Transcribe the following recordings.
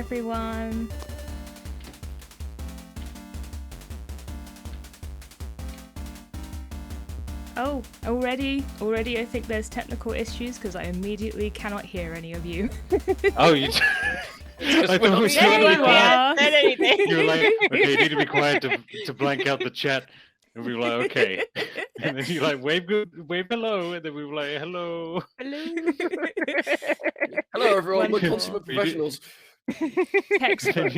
everyone. Oh, already I think there's technical issues because I immediately cannot hear any of you. Oh, you. I thought we There you are. You were like, okay, you need to be quiet to blank out the chat. And we were like, okay. And then you like wave hello, and then we were like, hello. Hello. Hello, everyone. We're Wonderful. consummate professionals. Textbook.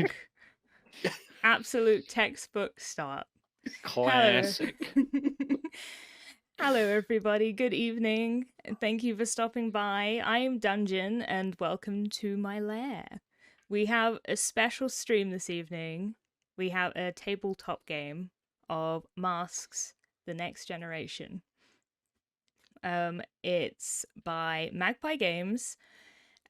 Absolute textbook start. Classic. Hello, everybody. Good evening. And thank you for stopping by. I'm Dungeon, and welcome to my lair. We have a special stream this evening. We have a tabletop game of Masks: The Next Generation. It's by Magpie Games,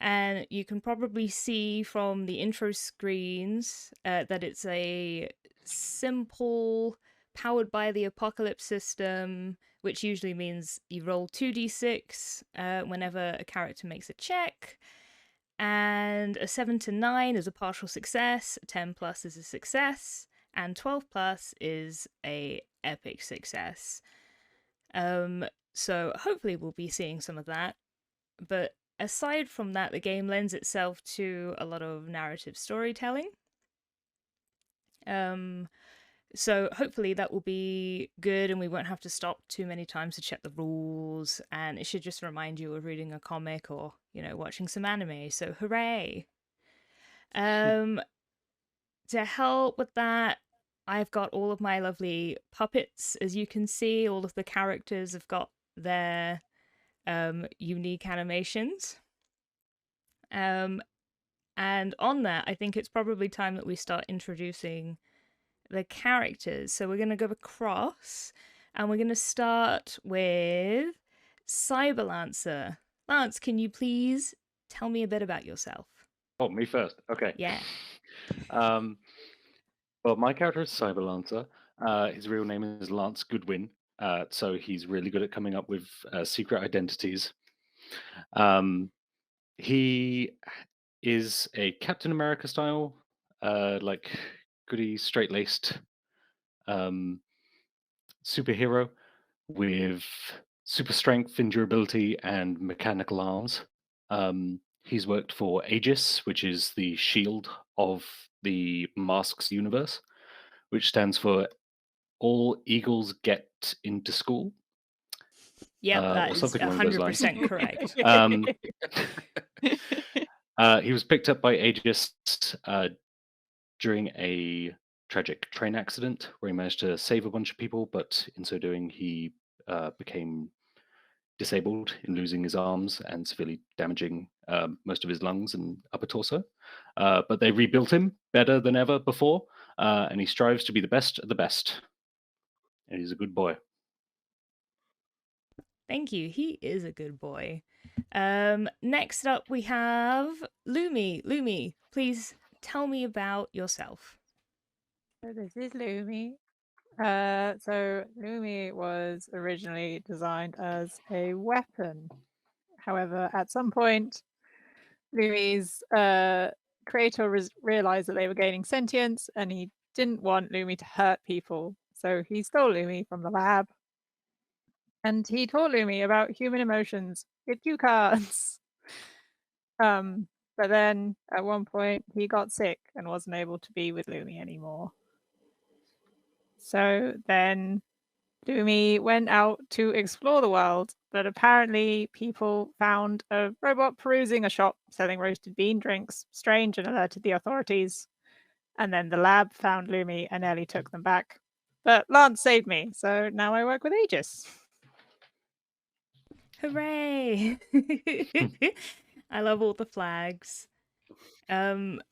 and you can probably see from the intro screens that it's a simple, powered by the apocalypse system, which usually means you roll 2d6 whenever a character makes a check, and a 7 to 9 is a partial success, 10 plus is a success, and 12 plus is a epic success. So hopefully we'll be seeing some of that, but aside from that, the game lends itself to a lot of narrative storytelling. So hopefully that will be good and we won't have to stop too many times to check the rules, and it should just remind you of reading a comic or, you know, watching some anime, so hooray! To help with that, I've got all of my lovely puppets. As you can see, all of the characters have got their unique animations. And on that, I think it's probably time that we start introducing the characters. So we're going to go across, and we're going to start with Cyberlancer. Lance, can you please tell me a bit about yourself? Oh, me first. Okay. Yeah. Well, my character is Cyberlancer. His real name is Lance Goodwin. So he's really good at coming up with secret identities. He is a Captain America style, like goody, straight-laced superhero with super strength, endurability, and mechanical arms. He's worked for Aegis, which is the shield of the Masks universe, which stands for All Eagles Get Into School. Yep, that or is something along those lines. 100% correct. He was picked up by Aegis during a tragic train accident where he managed to save a bunch of people, but in so doing, he became disabled in losing his arms and severely damaging most of his lungs and upper torso. But they rebuilt him better than ever before, and he strives to be the best of the best. And he's a good boy. Thank you. He is a good boy. Next up, we have Loumi. Loumi, please tell me about yourself. So this is Loumi. So Loumi was originally designed as a weapon. However, at some point, Lumi's creator realized that they were gaining sentience, and he didn't want Loumi to hurt people. So he stole Loumi from the lab, and he taught Loumi about human emotions with cue cards. But then at one point he got sick and wasn't able to be with Loumi anymore. So then Loumi went out to explore the world, but apparently people found a robot perusing a shop selling roasted bean drinks strange and alerted the authorities. And then the lab found Loumi and Ellie took them back. But Lance saved me, so now I work with Aegis. Hooray! I love all the flags. And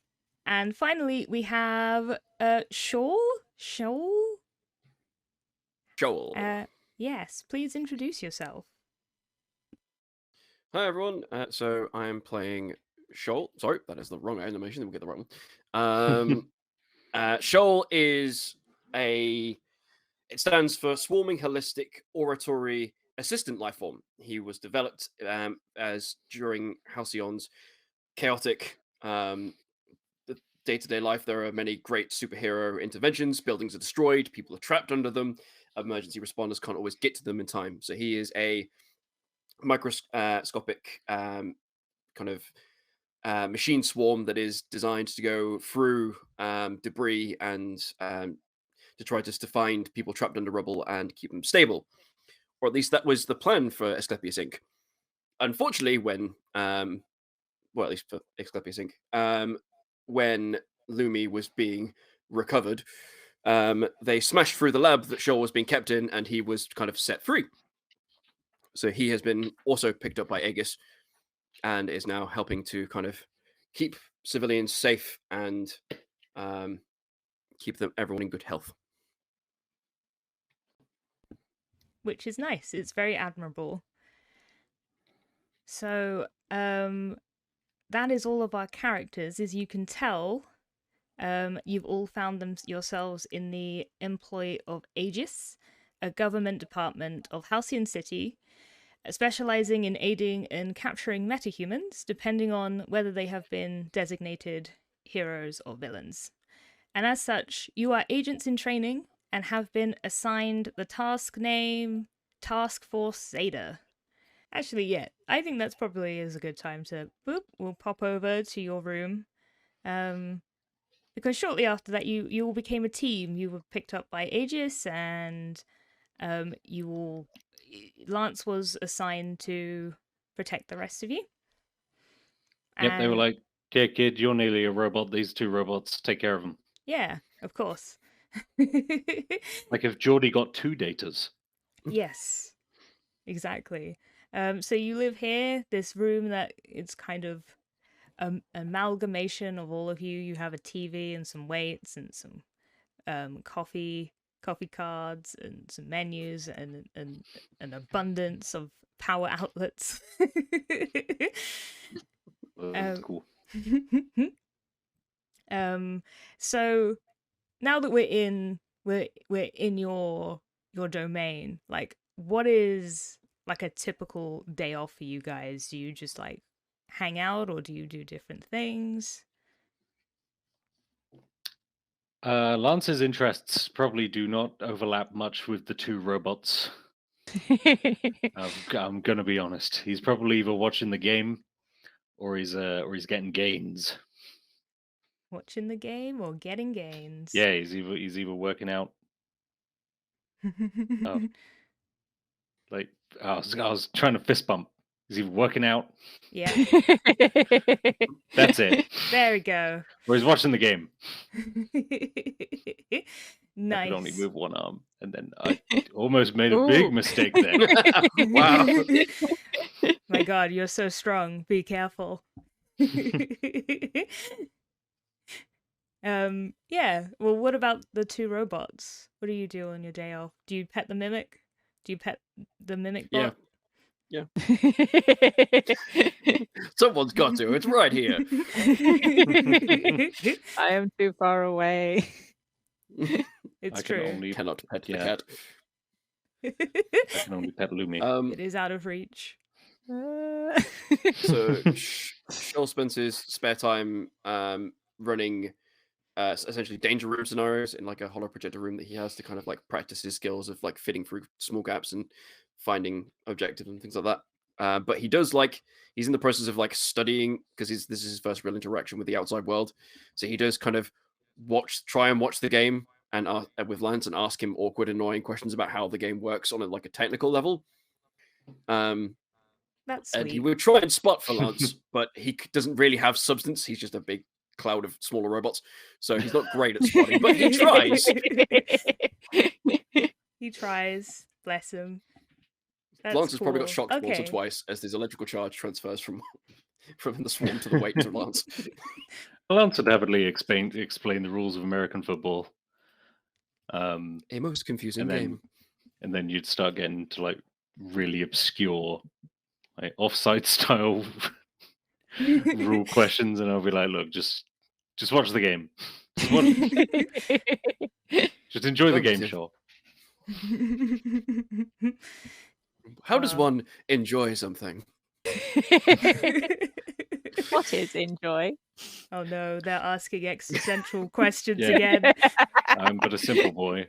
finally, we have Shoal? Shoal? Joel. Yes, please introduce yourself. Hi, everyone. So I am playing Shoal. Sorry, that is the wrong animation. Then we'll get the wrong one. Shoal is it stands for Swarming Holistic Oratory Assistant Lifeform. He was developed as during Halcyon's chaotic day-to-day life, there are many great superhero interventions. Buildings are destroyed, people are trapped under them. Emergency responders can't always get to them in time. So he is a microscopic kind of machine swarm that is designed to go through debris and to try just to find people trapped under rubble and keep them stable. Or at least that was the plan for Asclepius Inc. Unfortunately, when well, at least for Asclepius Inc., when Loumi was being recovered, they smashed through the lab that Shoal was being kept in, and he was kind of set free. So he has been also picked up by Aegis and is now helping to kind of keep civilians safe and keep everyone in good health. Which is nice. It's very admirable. So that is all of our characters. As you can tell, you've all found them yourselves in the employ of Aegis, a government department of Halcyon City, specializing in aiding and capturing metahumans, depending on whether they have been designated heroes or villains. And as such, you are agents in training and have been assigned the task name Task Force Zeta. Actually, yeah, I think that's probably is a good time to we'll pop over to your room. Because shortly after that, you all became a team. You were picked up by Aegis, and Lance was assigned to protect the rest of you. Yep, they were like, "Yeah, kid, you're nearly a robot. These two robots, take care of them." Yeah, of course. Like if Geordie got 2 datas. Yes, exactly. So you live here, this room that it's kind of amalgamation of all of you. You have a TV and some weights and some coffee cards and some menus and an abundance of power outlets. Cool. So now that we're in your domain, like what is like a typical day off for you guys? Do you just like hang out, or do you do different things? Lance's interests probably do not overlap much with the 2 robots. I'm gonna be honest. He's probably either watching the game, or he's getting gains. Watching the game or getting gains? Yeah, he's either working out. Like I was trying to fist bump. Is he working out? Yeah. That's it. There we go. Or he's watching the game. Nice. I could only move one arm, and then I almost made a big mistake there. Wow. My God, you're so strong. Be careful. Yeah. Well, what about the 2 robots? What do you do on your day off? Do you pet the mimic? Do you pet the mimic bot? Yeah. Someone's got to. It's right here. I am too far away. It's I true. Cannot pet the cat. I can only pet Loumi. It is out of reach. So Shoal spends his spare time running essentially danger room scenarios in like a hollow projector room that he has to kind of like practice his skills of like fitting through small gaps and finding objectives and things like that. But he does he's in the process of like studying because this is his first real interaction with the outside world. So he does kind of try and watch the game and with Lance and ask him awkward, annoying questions about how the game works on a technical level. That's sweet. And he will try and spot for Lance, but he doesn't really have substance. He's just a big cloud of smaller robots, so he's not great at spotting, but he tries. He tries. Bless him. That's Lance has probably got cool. shocked once or twice as his electrical charge transfers from the swarm to the weight to Lance. Lance would avidly explain the rules of American football. A most confusing game. And then you'd start getting into like really obscure, like offside style rule questions, and I'll be like, "Look, just watch the game. Just enjoy the game, Shaw." How does one enjoy something? What is enjoy? Oh no, they're asking existential questions Yeah. again. I'm but a simple boy.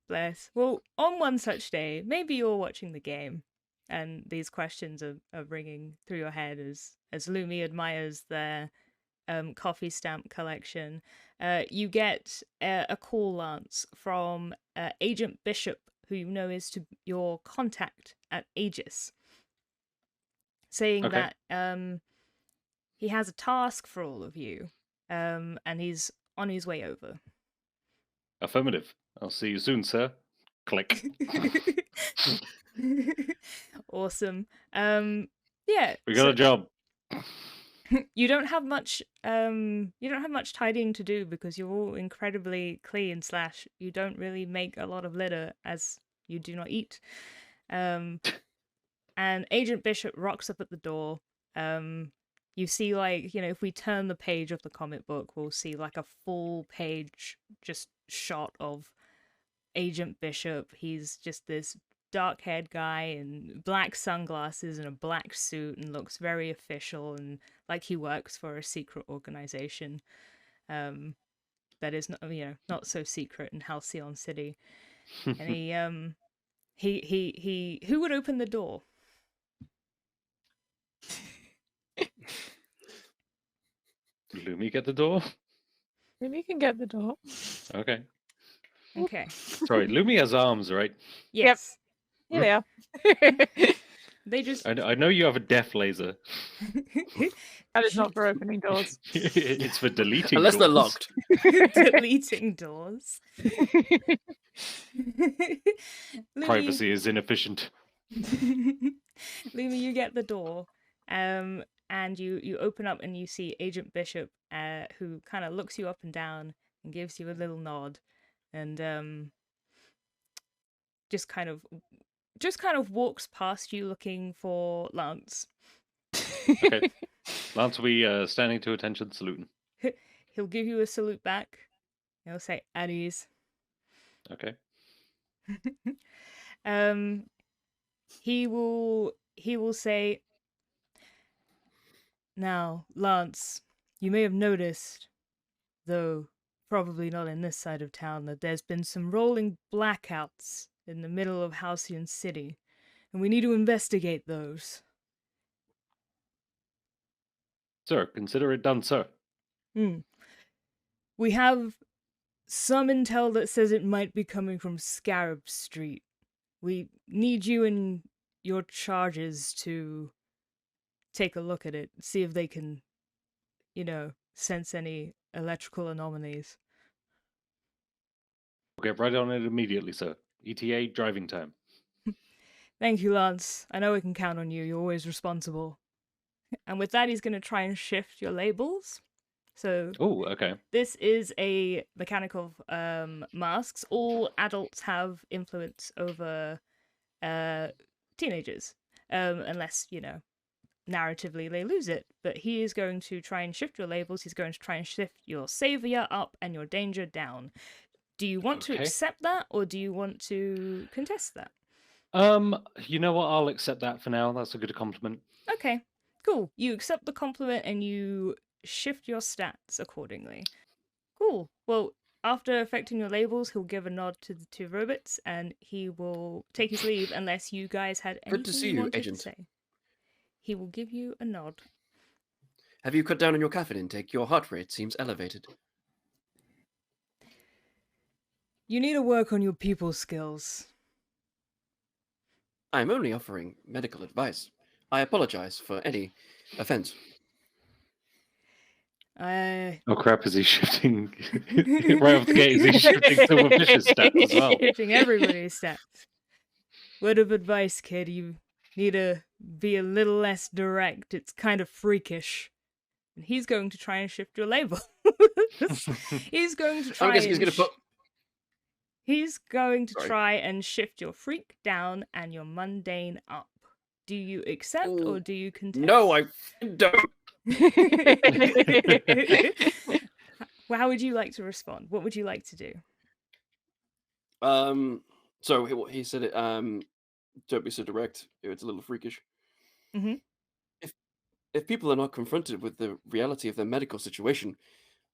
Bless. Well, on one such day, maybe you're watching the game and these questions are ringing through your head as Lumi admires their coffee stamp collection. You get a call, Lance, from Agent Bishop, who you know is your contact at Aegis, saying Okay. that he has a task for all of you, and he's on his way over. Affirmative. I'll see you soon, sir. Click. Awesome. Yeah. We got a job. You don't have much tidying to do because you're all incredibly clean / you don't really make a lot of litter as you do not eat. And Agent Bishop rocks up at the door. You see, like, if we turn the page of the comic book, we'll see like a full page just shot of Agent Bishop. He's just this dark-haired guy in black sunglasses and a black suit and looks very official and like he works for a secret organization that is not so secret in Halcyon City. And he who would open the door? Lumi, get the door. Maybe you can get the door. Okay. Okay. Sorry, Lumi has arms, right? Yes. Here they are. They just I know you have a death laser. That is not for opening doors. It's for deleting Unless they're doors. locked. deleting doors. Lumi, Privacy is inefficient. Lumi, you get the door, and you open up and you see Agent Bishop, who kind of looks you up and down and gives you a little nod, and just kind of walks past you looking for Lance. Okay. Lance will be standing to attention, saluting. He'll give you a salute back. He'll say, "At ease." Okay. He will say, "Now, Lance, you may have noticed, though probably not in this side of town, that there's been some rolling blackouts in the middle of Halcyon City, and we need to investigate those." Sir, consider it done, sir. We have some intel that says it might be coming from Scarab Street. We need you and your charges to take a look at it, see if they can, sense any electrical anomalies. We'll get right on it immediately, sir. ETA, driving time. Thank you, Lance. I know we can count on you. You're always responsible. And with that, he's going to try and shift your labels. So Oh, okay. this is a mechanic of masks. All adults have influence over teenagers, unless, narratively they lose it. But he is going to try and shift your labels. He's going to try and shift your savior up and your danger down. Do you want to Okay. accept that, or do you want to contest that? You know what? I'll accept that for now. That's a good compliment. Okay, cool. You accept the compliment and you shift your stats accordingly. Cool. Well, after affecting your labels, he'll give a nod to the two robots and he will take his leave unless you guys had anything Good to see you you, wanted Agent. to say. He will give you a nod. Have you cut down on your caffeine intake? Your heart rate seems elevated. You need to work on your people skills. I'm only offering medical advice. I apologize for any offense. Oh crap, is he shifting right off the gate? Is he shifting Silverfish's stats as well? Shifting everybody's stats. Word of advice, kid. You need to be a little less direct. It's kind of freakish. And he's going to try and shift your label. He's going to try. I guess he's going to put. He's going to Sorry. try and shift your freak down and your mundane up. Do you accept or do you contest? No, I don't. Well, how would you like to respond? What would you like to do? So he said it. Don't be so direct. It's a little freakish. Mhm. If people are not confronted with the reality of their medical situation,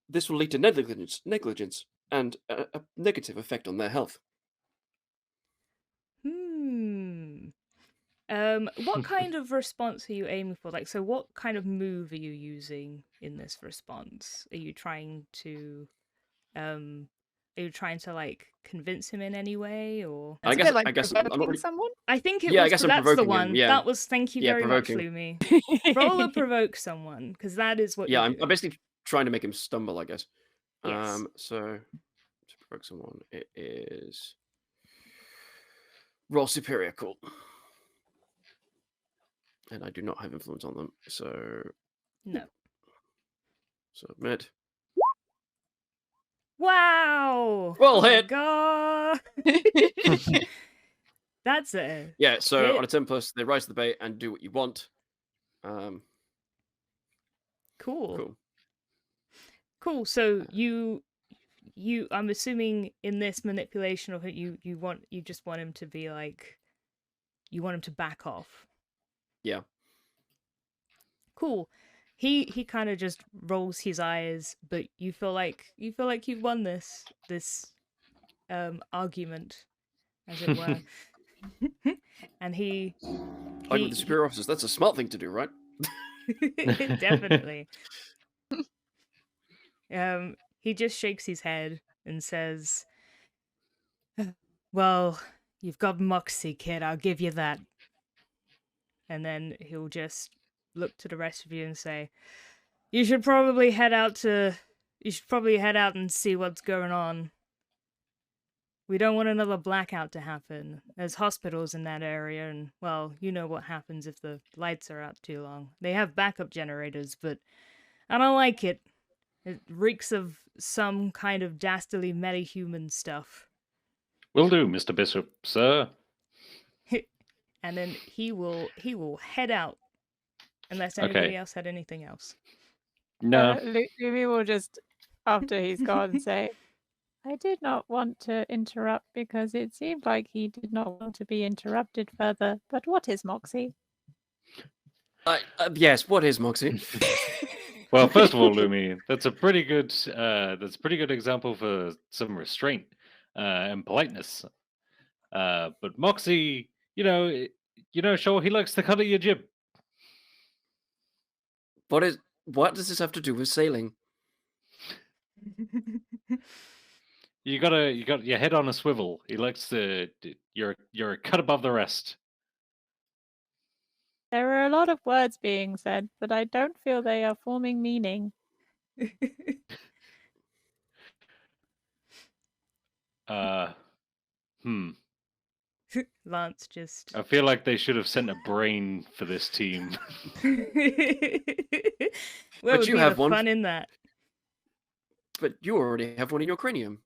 this will lead to negligence, and a negative effect on their health. What kind of response are you aiming for? Like, so what kind of move are you using in this response? Are you trying to, like convince him in any way, or? I It's a bit guess like I guess I'm not provoking really. someone. I think it Yeah, I was. guess I'm That's the provoking him. one. Yeah, That was. Thank you yeah, very much, provoking. Lumi. Roll or provoke someone, because that is what Yeah, you're I'm doing. basically trying to make him stumble, I guess. Yes. So to provoke someone, it is roll superior, cool. And I do not have influence on them, so No. submit. Wow. Well Oh my hit. god. That's a Yeah, so hit. on a 10+, they rise to the bait and do what you want. Cool. Cool. So you I'm assuming in this manipulation of it, you just want him to be like, you want him to back off. Yeah. Cool. He kind of just rolls his eyes, but you feel like you've won this argument, as it were. And he Like with the superior officers, that's a smart thing to do, right? definitely. He just shakes his head and says, "Well, you've got moxie, kid. I'll give you that." And then he'll just look to the rest of you and say, You should probably head out and see what's going on. We don't want another blackout to happen. There's hospitals in that area, and, well, you know what happens if the lights are out too long. They have backup generators, but I don't like it. It reeks of some kind of dastardly metahuman stuff. Will do, Mr. Bishop, sir. And then he will head out, unless anybody else had anything else. No. Lumi will just, after he's gone, say, I did not want to interrupt because it seemed like he did not want to be interrupted further. But what is Moxie? Yes, what is Moxie? Well, first of all, Lumi, that's a pretty good example for some restraint and politeness. But Moxie, sure, he likes the cut of your jib. What does this have to do with sailing? You got your head on a swivel. He likes you're a cut above the rest. There are a lot of words being said, but I don't feel they are forming meaning. Lance just... I feel like they should have sent a brain for this team. Where would you be have the one. fun in that? But you already have one in your cranium.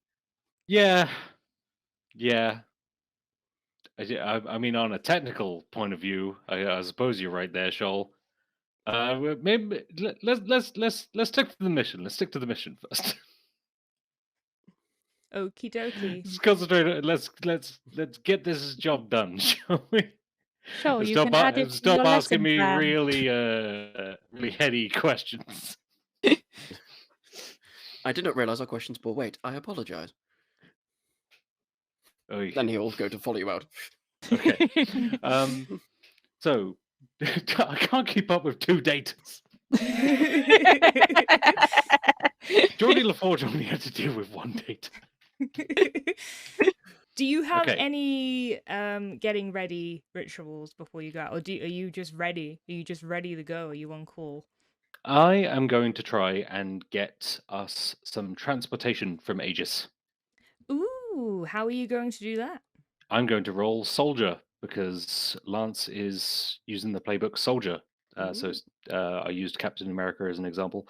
Yeah. I mean, on a technical point of view, I suppose you're right there, Shoal. Maybe let's stick to the mission. Let's stick to the mission first. Okie dokie. Let's concentrate. Let's get this job done, shall we? Sure, you can add it to Stop your asking lesson me plan. really heady questions. I did not realize our questions bore weight. I apologize. Then he'll go to follow you out. Okay. So I can't keep up with 2 datas. Jordy LaForge only had to deal with 1 data. Do you have Okay. any getting ready rituals before you go out? Or are you just ready? Are you just ready to go? Are you on call? I am going to try and get us some transportation from Aegis. Ooh, how are you going to do that? I'm going to roll soldier because Lance is using the playbook soldier. So I used Captain America as an example.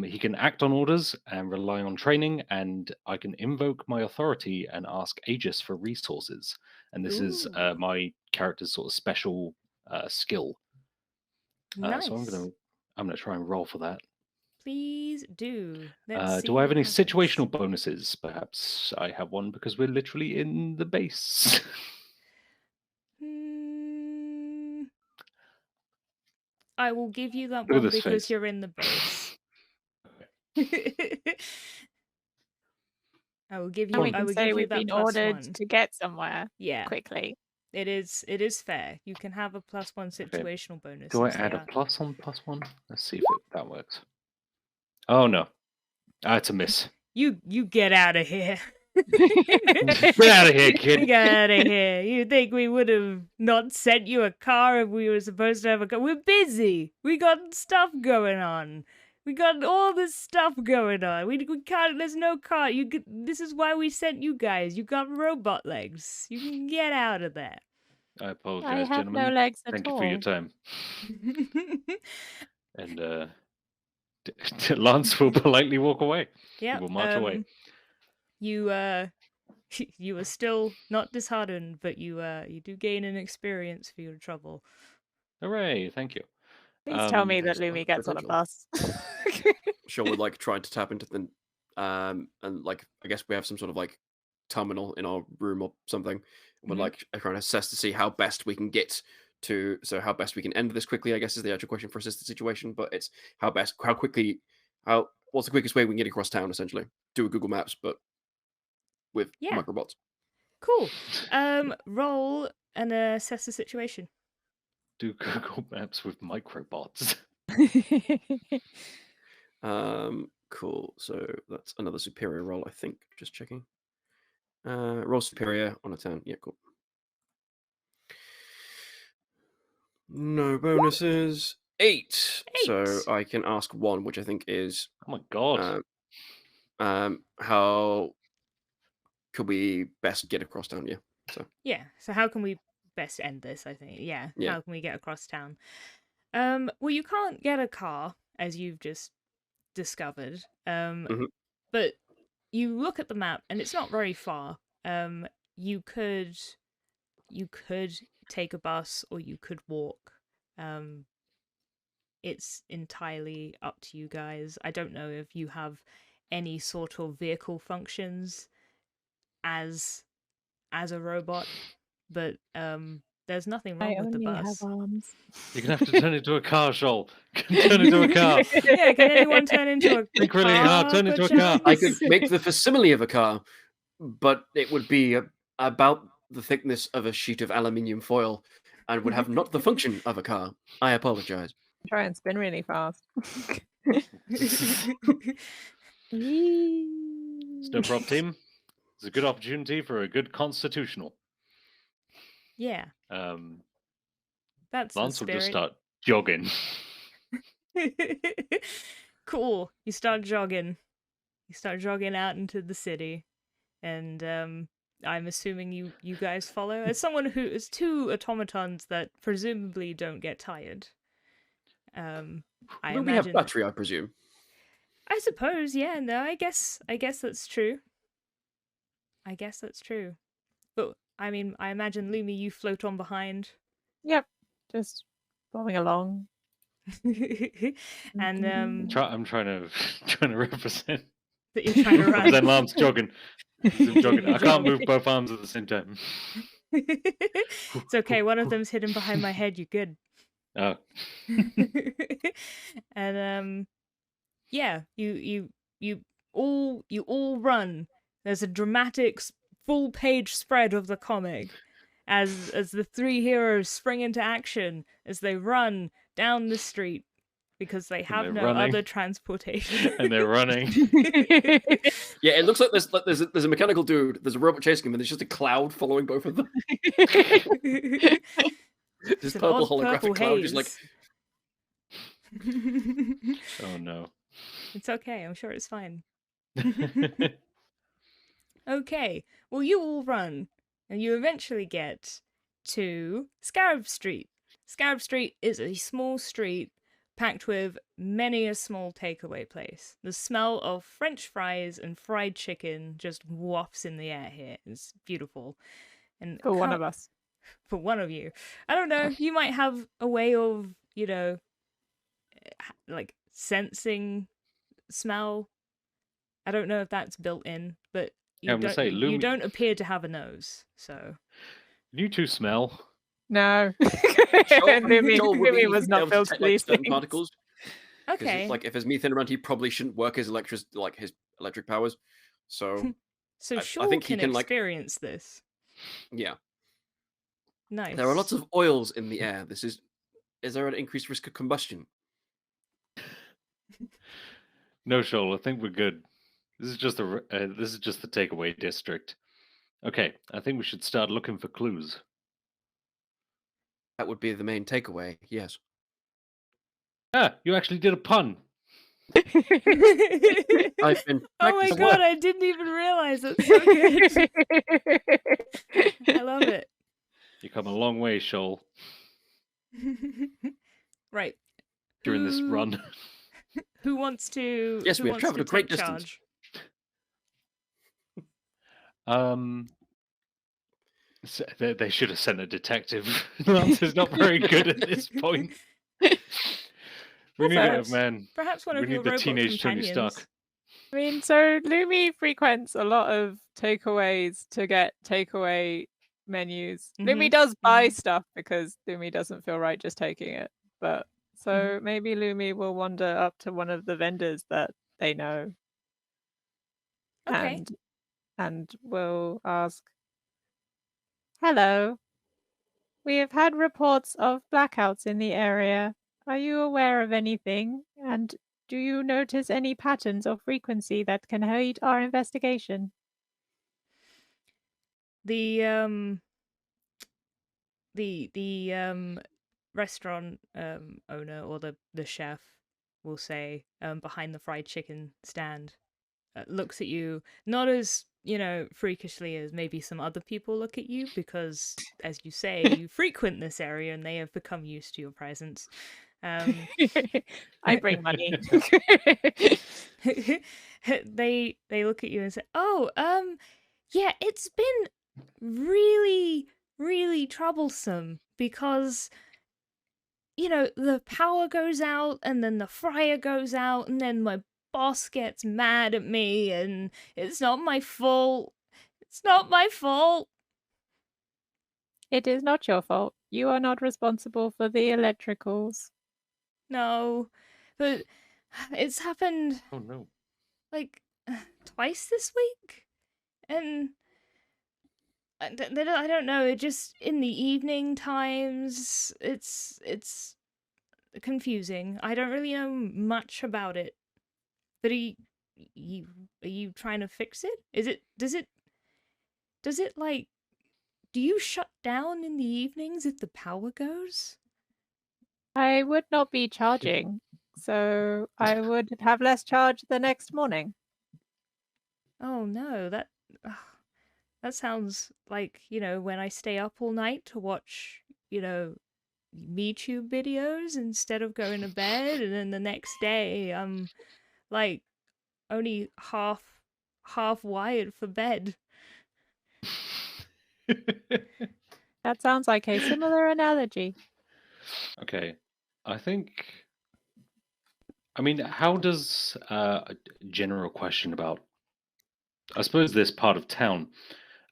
He can act on orders and rely on training, and I can invoke my authority and ask Aegis for resources. And this is Ooh. my character's sort of special skill. Nice. So I'm gonna try and roll for that. Please do. Let's see Do I have what any happens. situational bonuses? Perhaps I have one because we're literally in the base. I will give you that Look at one this because face. you're in the base. I will give And you. we I can will say give you we've that been plus ordered one. to get somewhere Yeah, quickly. it is. It is fair. You can have a +1 situational bonus. Do I since they add a are- plus on +1? Let's see if that works. Oh no, it's a miss. You get out of here. Get out of here, kid. Get out of here. You think we would have not sent you a car if we were supposed to have a car? We're busy. We got stuff going on. We got all this stuff going on. We can't. There's no car. This is why we sent you guys. You got robot legs. You can get out of there. I I apologize, have gentlemen. no legs at Thank you all. for your time. And Lance will politely walk away. Yeah. He will march away. You you are still not disheartened, but you do gain an experience for your trouble. Hooray! Thank you. Please tell me that Thanks for Lumi gets on a potential. bus. Sean would like try to tap into the and like I guess we have some sort of like terminal in our room or something. We're Mhm. like trying to assess to see how best we can get to how best we can end this quickly, I guess is the actual question for assisted situation, but it's what's the quickest way we can get across town essentially. Do a Google Maps but with Yeah. microbots. Cool. Roll and assess the situation. Do Google Maps with microbots. Cool. So that's another superior roll, I think. Just checking. Roll superior on a 10. Yeah, cool. No bonuses. 8. So 8. I can ask 1, which I think is Oh my god. how could we best get across town? Yeah. Yeah. So how can we best end this? I think. Yeah. Yeah. How can we get across town? Well, you can't get a car as you've just discovered. Mhm. But you look at the map and it's not very far. You could take a bus or you could walk. It's entirely up to you guys. I don't know if you have any sort of vehicle functions as a robot, but there's nothing wrong I with the only have bus. arms. You're gonna have to turn into a car, Shoal. Turn into a car. Yeah, can anyone turn into a Think really hard. Turn into a car. I could make the facsimile of a car, but it would be about the thickness of a sheet of aluminium foil and would have not the function of a car. I apologize. Try and spin really fast. Snowprop team. It's a good opportunity for a good constitutional. Yeah, that's Lance the will just spirit. start jogging. Cool. You start jogging. You start jogging out into the city, and I'm assuming you guys follow. As someone who is 2 automatons that presumably don't get tired. I Will we imagine. have battery, I presume? I suppose, yeah. No, I guess that's true. I guess that's true. But I mean, I imagine Lumi, you float on behind. Yep, just bobbing along. And I'm trying to represent. that you're trying to run. Represent Lance jogging. I'm jogging. I can't Jogging. move both arms at the same time. It's okay. One of them's hidden behind my head. You're good. Oh. And yeah, you all run. There's a dramatic full page spread of the comic as the 3 heroes spring into action as they run down the street because they have they're no running. other transportation. And they're running. Yeah, it looks like there's a mechanical dude, there's a robot chasing him, and there's just a cloud following both of them. This an purple odd holographic purple cloud just like Oh no. It's okay. I'm sure it's fine. Okay, well, you all run, and you eventually get to Scarab Street. Scarab Street is a small street packed with many a small takeaway place. The smell of French fries and fried chicken just wafts in the air here. It's beautiful. And For one of us. For one of you. I don't know, you might have a way of, like, sensing smell. I don't know if that's built in, but you I'm gonna say, you don't appear to have a nose, so You two smell. No. Joel would Lumi be was able not to built for detect, like, these certain things. particles. 'Cause Okay. if there's methane around, he probably shouldn't work his electric powers. So So I Shaw think he can can, experience this. yeah. Nice. There are lots of oils in the air. Is there an increased risk of combustion? No, Shoal, I think we're good. This is just the takeaway district. Okay, I think we should start looking for clues. That would be the main takeaway. Yes. Ah, you actually did a pun. I've been Oh my practicing. god, I didn't even realize it's so good. I love it. You come a long way, Shoal, Right. during this Who- run. Who wants to? Yes, who we have wants travelled to a great take distance. charge? They should have sent a detective. Lance's not very good at this point. We need Perhaps- Perhaps one We of need your the robot teenage Tony companions. Stark. I mean, so Lumi frequents a lot of takeaways to get takeaway menus. Lumi Mhm, does buy mhm. stuff because Lumi doesn't feel right just taking it. But so maybe Lumi will wander up to one of the vendors that they know Okay. and will ask, "Hello, we have had reports of blackouts in the area. Are you aware of anything? And do you notice any patterns or frequency that can aid our investigation?" The restaurant owner or the chef will say behind the fried chicken stand looks at you not as freakishly as maybe some other people look at you, because as you say you frequent this area and they have become used to your presence. I bring money. They look at you and say, "Oh, yeah, it's been really, really troublesome because the power goes out and then the fryer goes out and then my boss gets mad at me and it's not my fault. It's not my fault." It is not your fault. You are not responsible for the electricals. No, but it's happened Oh no. like twice this week, and I don't know. It just in the evening times, it's confusing. I don't really know much about it. But are you trying to fix it? Does it like, do you shut down in the evenings if the power goes? I would not be charging, so I would have less charge the next morning. Oh no, that sounds like, when I stay up all night to watch, Vtube videos instead of going to bed, and then the next day I'm like only half wired for bed. That sounds like a similar analogy. Okay, I mean, how does a general question about, I suppose, this part of town,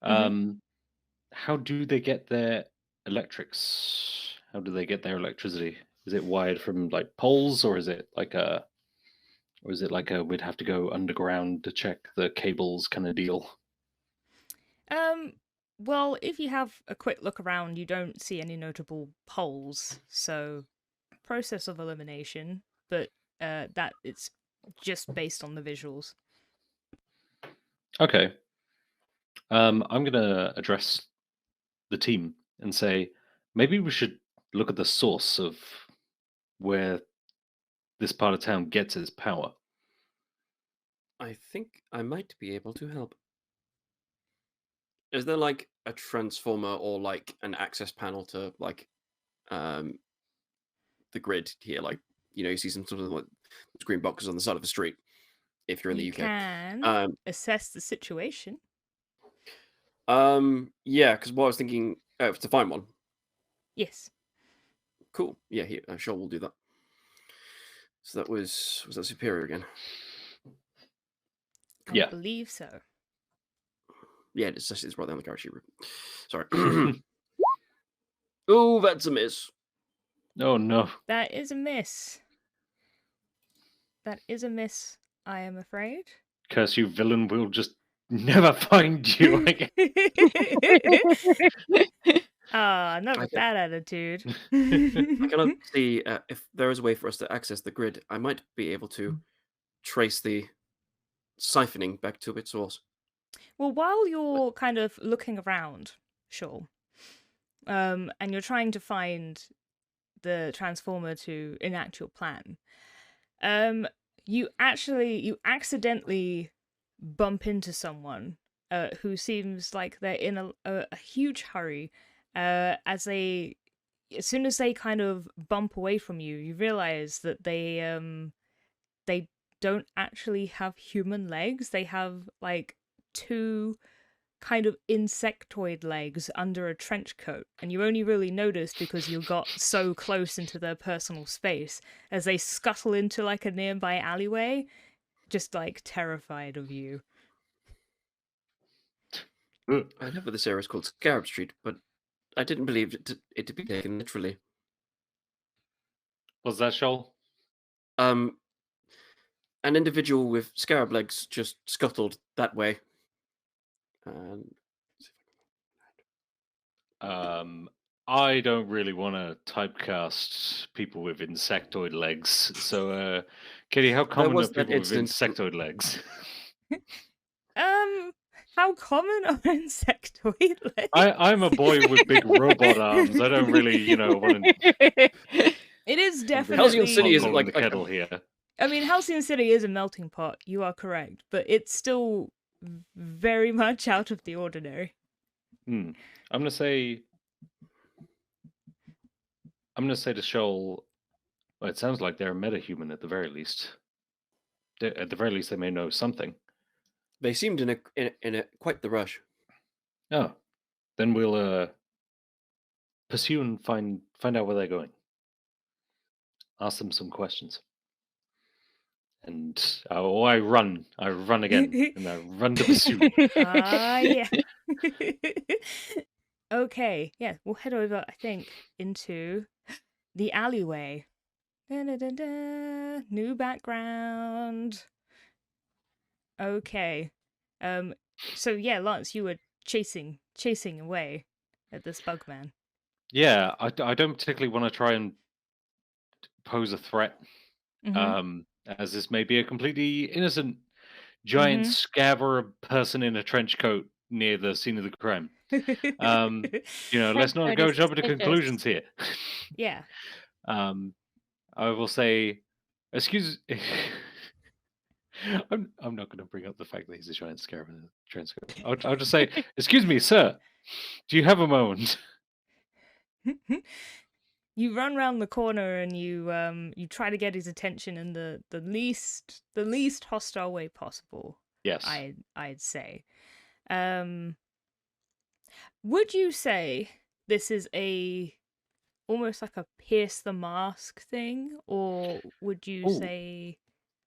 how do they get their electrics? How do they get their electricity? Is it wired from like poles, or is it like a we'd have to go underground to check the cables kind of deal? Well, if you have a quick look around, you don't see any notable poles, so process of elimination, but that it's just based on the visuals. Okay. I'm gonna address the team and say maybe we should look at the source of where this part of town gets its power. I think I might be able to help. Is there like a transformer or like an access panel to like the grid here? Like, you see some sort of like green boxes on the side of the street if you're in the You UK. can assess the situation. Yeah, because what I was thinking to find one. Yes. Cool. Yeah, here, sure, we'll do that. So that was that Superior again? I believe so. Yeah, it's right there on the character sheet. Sorry. Oh, that's a miss. Oh no. That is a miss. That is a miss, I am afraid. Curse you, villain, we'll just never find you again. Ah, not I with can- that attitude. I cannot see if there is a way for us to access the grid. I might be able to trace the siphoning back to its source. Well, while you're kind of looking around, sure, and you're trying to find the transformer to enact your plan, you accidentally bump into someone who seems like they're in a huge hurry. As soon as they kind of bump away from you, you realize that they don't actually have human legs. They have like two kind of insectoid legs under a trench coat, and you only really notice because you got so close into their personal space as they scuttle into like a nearby alleyway, just like terrified of you. I know this area is called Scarab Street, but I didn't believe it to be taken literally. Was that Shoal? An individual with scarab legs just scuttled that way. And I don't really want to typecast people with insectoid legs. So, Kitty, how common was are that people with incident- insectoid legs? How common are insectoid legs? I'm a boy with big robot arms. I don't really, want to. It is definitely. Halcyon City is Alcohol in like the kettle here. I mean, Halcyon City is a melting pot. You are correct, but it's still very much out of the ordinary. I'm gonna say to Shoal. Well, it sounds like they're a metahuman at the very least. At the very least, they may know something. They seemed in a quite the rush. Oh, then we'll pursue and find out where they're going. Ask them some questions. And I run again, and I run to pursue. Ah, yeah. Okay, yeah, we'll head over, I think, into the alleyway. Da-da-da-da. New background. Okay. So yeah, Lance, you were chasing away at this bug man. Yeah, I don't particularly want to try and pose a threat, Mhm. as this may be a completely innocent giant scaver person in a trench coat near the scene of the crime. Let's not go jump to conclusions here. Yeah. I will say, excuse. I'm not going to bring up the fact that he's a giant scarab in a trench coat. I'll just say, excuse me, sir. Do you have a moment? You run round the corner and you try to get his attention in the least hostile way possible. Yes. I'd say. Would you say this is almost like a pierce the mask thing, or would you say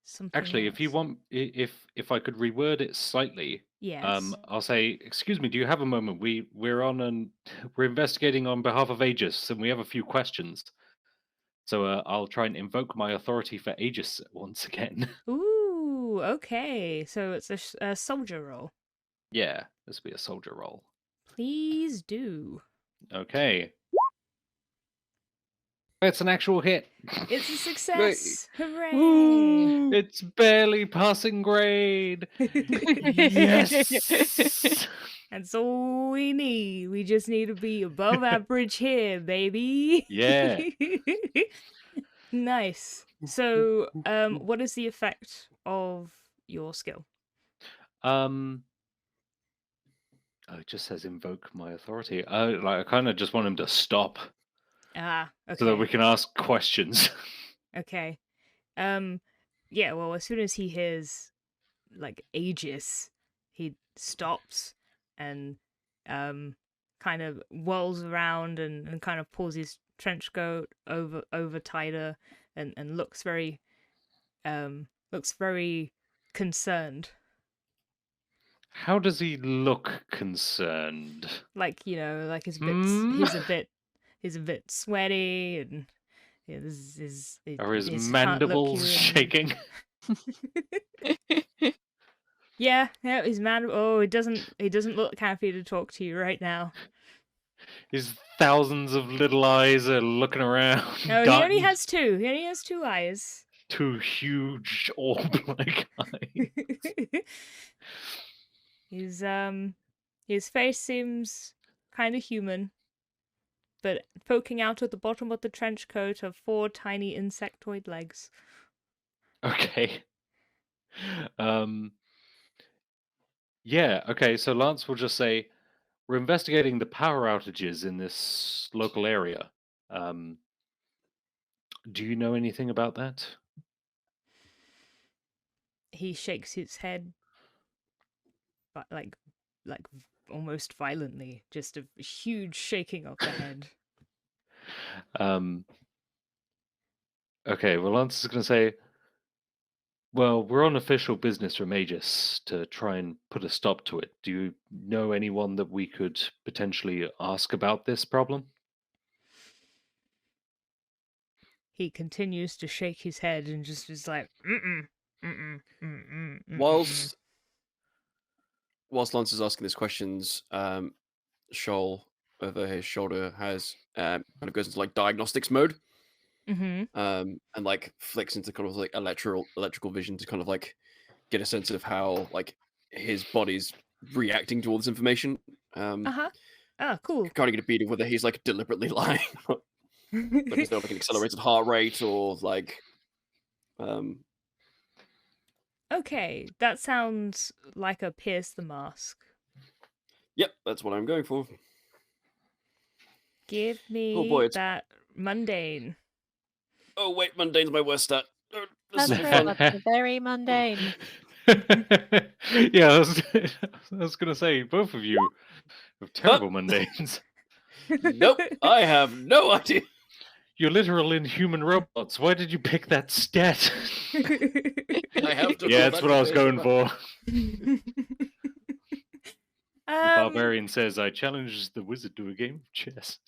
something Actually, else? if you want, if I could reword it slightly, Yes. I'll say, excuse me, do you have a moment? We're investigating on behalf of Aegis, and we have a few questions. So I'll try and invoke my authority for Aegis once again. Ooh, okay. So it's a soldier roll. Yeah, this will be a soldier roll. Please do. Okay. It's an actual hit. It's a success. Hooray! It's barely passing grade. Yes. That's all we need. We just need to be above average here, baby. Yeah. Nice. So, what is the effect of your skill? It just says invoke my authority. I kind of just want him to stop. Ah, okay. So that we can ask questions. Okay. Yeah, well, as soon as he hears, like, Aegis, he stops and, kind of whirls around and kind of pulls his trench coat over tighter and looks very concerned. How does he look concerned? Like, like he's a bit he's a bit sweaty, and his Are his can't look mandibles you in- shaking? Yeah, his man. Oh, he doesn't look happy to talk to you right now. His thousands of little eyes are looking around. No, he only has two. He only has two eyes. two huge orb-like eyes. His face seems kind of human, but poking out at the bottom of the trench coat are 4 tiny insectoid legs. Okay. Yeah, okay, so Lance will just say, we're investigating the power outages in this local area. Do you know anything about that? He shakes his head, but like almost violently, just a huge shaking of the head. Okay, well, Lance is going to say, well, we're on official business from Aegis to try and put a stop to it. Do you know anyone that we could potentially ask about this problem? He continues to shake his head and just is like, Whilst Lance is asking these questions, Shoal over his shoulder has kind of goes into like diagnostics mode. And like flicks into kind of like electrical vision to kind of like get a sense of how like his body's reacting to all this information. Oh, cool. Kind of get a beat of whether he's like deliberately lying, like is there like an accelerated heart rate or like. Okay, that sounds like a Pierce the Mask. Yep, that's what I'm going for. Give me that mundane. Oh wait, mundane's my worst stat. That's true. That's very mundane. Yeah, I was going to say, both of you have terrible mundanes. Nope, I have no idea. You're literal inhuman robots. Why did you pick that stat? I have to. Yeah, that's what I was going for. The barbarian says, I challenge the wizard to a game of chess.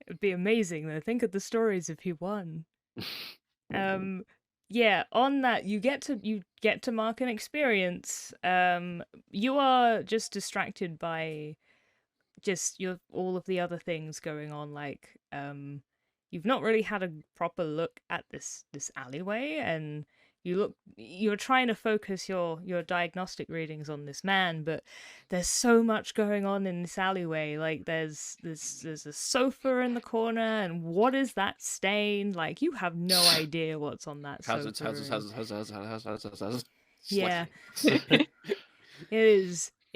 It'd be amazing though. Think of the stories if he won. Yeah, on that you get to mark an experience. You are just distracted by just all of the other things going on, like you've not really had a proper look at this alleyway, and you're trying to focus your diagnostic readings on this man, but there's so much going on in this alleyway. Like there's a sofa in the corner, and what is that stain? Like you have no idea what's on that sofa. Hazards. Yeah.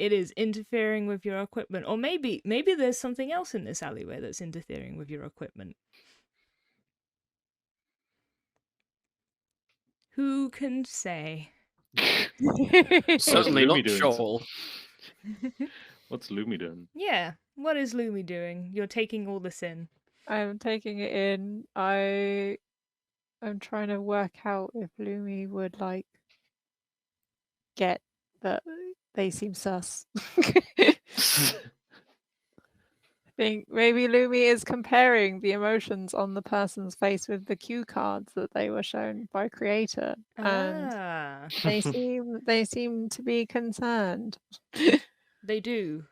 It is interfering with your equipment, or maybe there's something else in this alleyway that's interfering with your equipment. Who can say? Certainly not Shoal. What's Loumi doing? Yeah, what is Loumi doing? You're taking all this in. I'm taking it in. I'm trying to work out if Loumi would like get that they seem sus. I think maybe Loumi is comparing the emotions on the person's face with the cue cards that they were shown by Creator, and they seem to be concerned. They do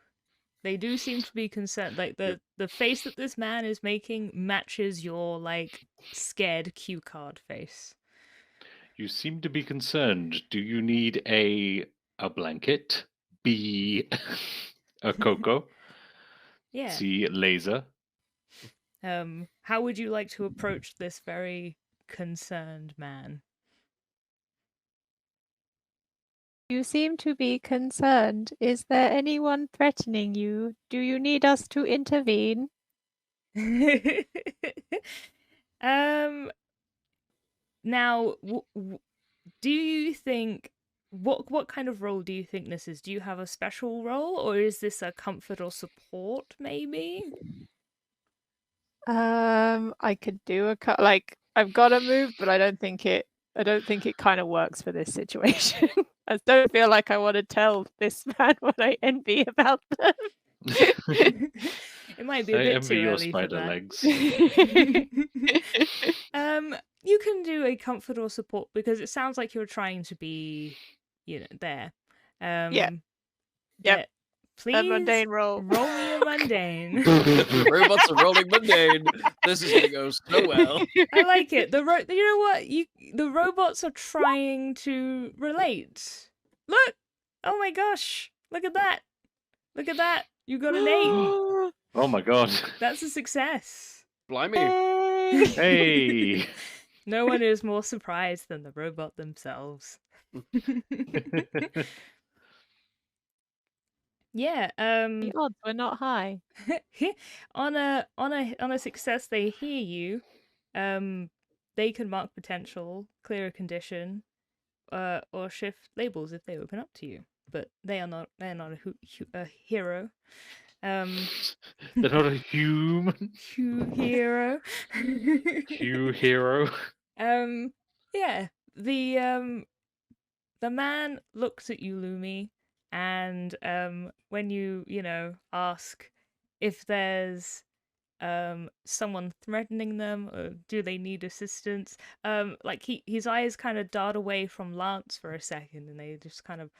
seem to be concerned. Like the face that this man is making matches your like scared cue card face. You seem to be concerned. Do you need a blanket? B, a cocoa? Yeah. C, laser? How would you like to approach this very concerned man? You seem to be concerned. Is there anyone threatening you? Do you need us to intervene? Now, do you think what kind of role do you think this is? Do you have a special role, or is this a comfort or support maybe? I could do like I've got to move, but I don't think it kind of works for this situation. I don't feel like I want to tell this man what I envy about them. It might be a I bit envy too your early for spider that. legs. You can do a comfort or support because it sounds like you're trying to be, there. Yep. But A please mundane roll. roll me a mundane. Robots are rolling mundane. This is gonna go so well. I like it. You know what? The robots are trying to relate. Look! Oh my gosh! Look at that! Look at that! You got an 8. Oh my god. That's a success. Blimey. Hey. No one is more surprised than the robot themselves. Yeah. The odds were not high. on a success, they hear you. They can mark potential, clear a condition, or shift labels if they open up to you. But they're not a hero. They're not a human. Hero. Hero. Yeah. The man looks at you, Loumi, and when you ask if there's someone threatening them or do they need assistance, like his eyes kind of dart away from Lance for a second and they just kind of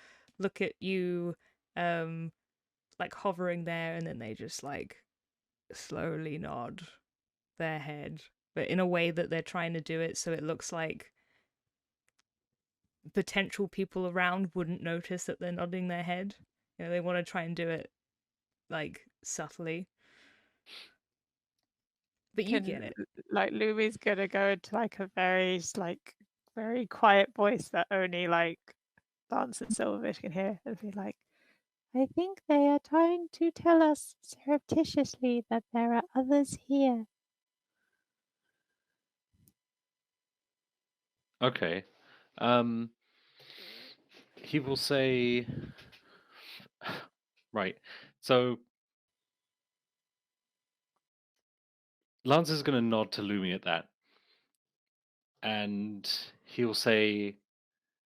look at you, like hovering there, and then they just like slowly nod their head, but in a way that they're trying to do it so it looks like potential people around wouldn't notice that they're nodding their head. They want to try and do it like subtly. But you get it. Like Lumi's gonna go into like a very very quiet voice that only like Lance and Silverfish can hear, and be like, I think they are trying to tell us surreptitiously that there are others here. Okay. He will say, right. So Lance is going to nod to Loumi at that, and he'll say,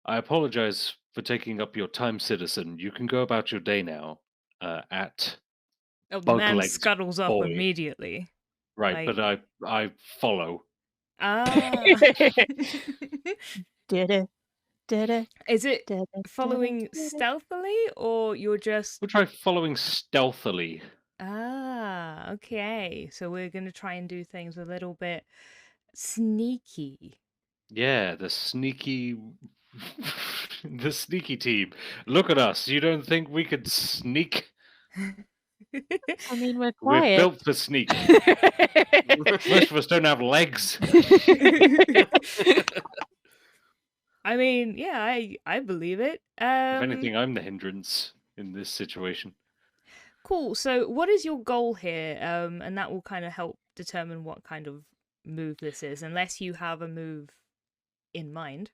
I apologize for taking up your time, citizen. You can go about your day now. At Oh, the man Bug-legged scuttles up boy. immediately. Right, Like- but I follow. Ah. Did it? Is it Did it? following stealthily, or you're just... We'll try following stealthily. Ah, okay. So we're going to try and do things a little bit sneaky. Yeah, the sneaky the sneaky team. Look at us. You don't think we could sneak? I mean, we're We're quiet. built for sneaking. Most of us don't have legs. I mean, yeah, I believe it. If anything, I'm the hindrance in this situation. Cool. So what is your goal here? And that will kind of help determine what kind of move this is, unless you have a move in mind.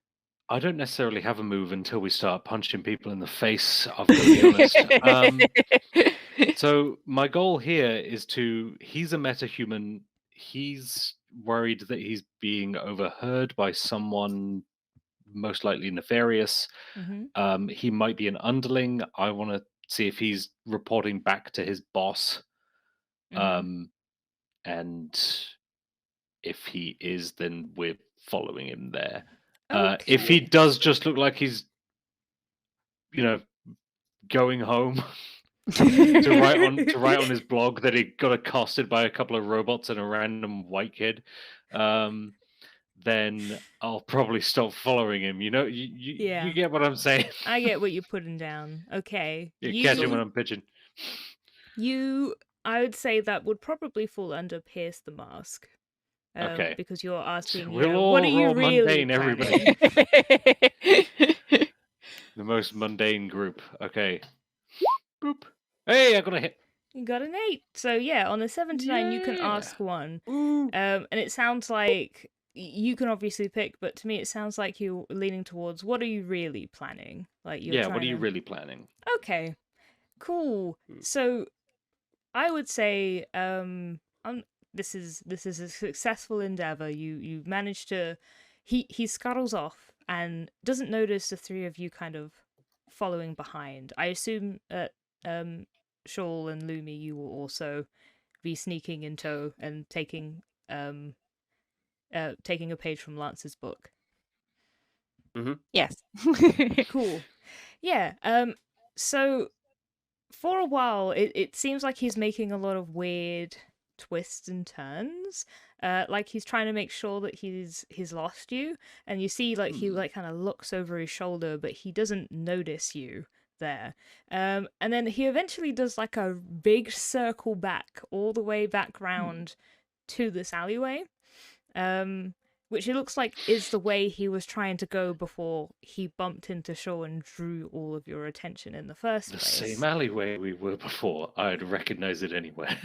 I don't necessarily have a move until we start punching people in the face, I've got to be honest. So my goal here is he's a metahuman. He's worried that he's being overheard by someone most likely nefarious. Mm-hmm. He might be an underling. I want to see if he's reporting back to his boss. Mm-hmm. And if he is, then we're following him there. Okay. If he does just look like he's, going home to write on his blog that he got accosted by a couple of robots and a random white kid, then I'll probably stop following him. You get what I'm saying. I get what you're putting down. Okay. You're catching what I'm pitching. I would say that would probably fall under Pierce the Mask. Okay. Because you're asking, We'll all what are you roll really mundane, planning? everybody. The most mundane group. Okay. Boop. Hey, I got a hit. You got an 8. So yeah, on a 7 to 9, you can Yeah. ask one. And it sounds like you can obviously pick, but to me it sounds like you're leaning towards what are you really planning? Like you're What are you trying to... really planning? Okay. Cool. So I would say this is a successful endeavor. You managed to he scuttles off and doesn't notice the three of you kind of following behind. I assume that Shawl and Loumi, you will also be sneaking in tow and taking a page from Lance's book. Yes. Cool. Yeah. So for a while, it seems like he's making a lot of weird twists and turns. Like he's trying to make sure that he's lost you, and you see like he like kind of looks over his shoulder, but he doesn't notice you there. And then he eventually does like a big circle back all the way back round to this alleyway. Which it looks like is the way he was trying to go before he bumped into Shaw and drew all of your attention in the first place. The same alleyway we were before. I'd recognize it anywhere.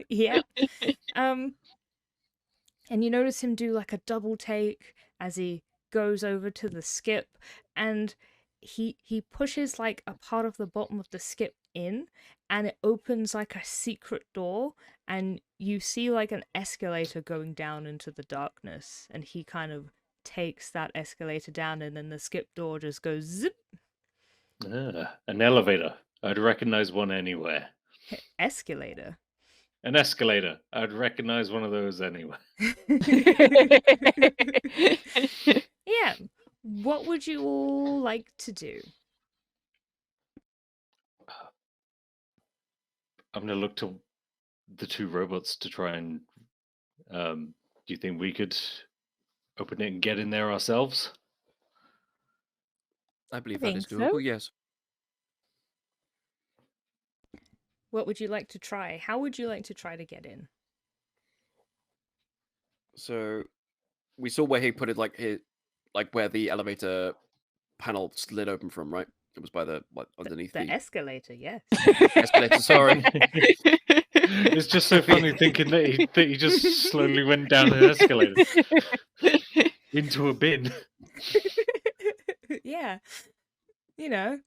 Yeah. And you notice him do like a double take as he goes over to the skip, and he pushes like a part of the bottom of the skip in, and it opens like a secret door, and you see like an escalator going down into the darkness, and he kind of takes that escalator down, and then the skip door just goes zip. An elevator. I'd recognize one anywhere. Escalator. An escalator. I'd recognize one of those anywhere. Yeah. What would you all like to do? I'm going to look to the two robots to try and... do you think we could open it and get in there ourselves? I believe I that is think doable, so. yes. What would you like to try? How would you like to try to get in? So we saw where he put it, like where the elevator panel slid open from, right? It was by the underneath The the escalator, yes. escalator. Sorry. It's just so funny thinking that he just slowly went down an escalator into a bin. Yeah. You know,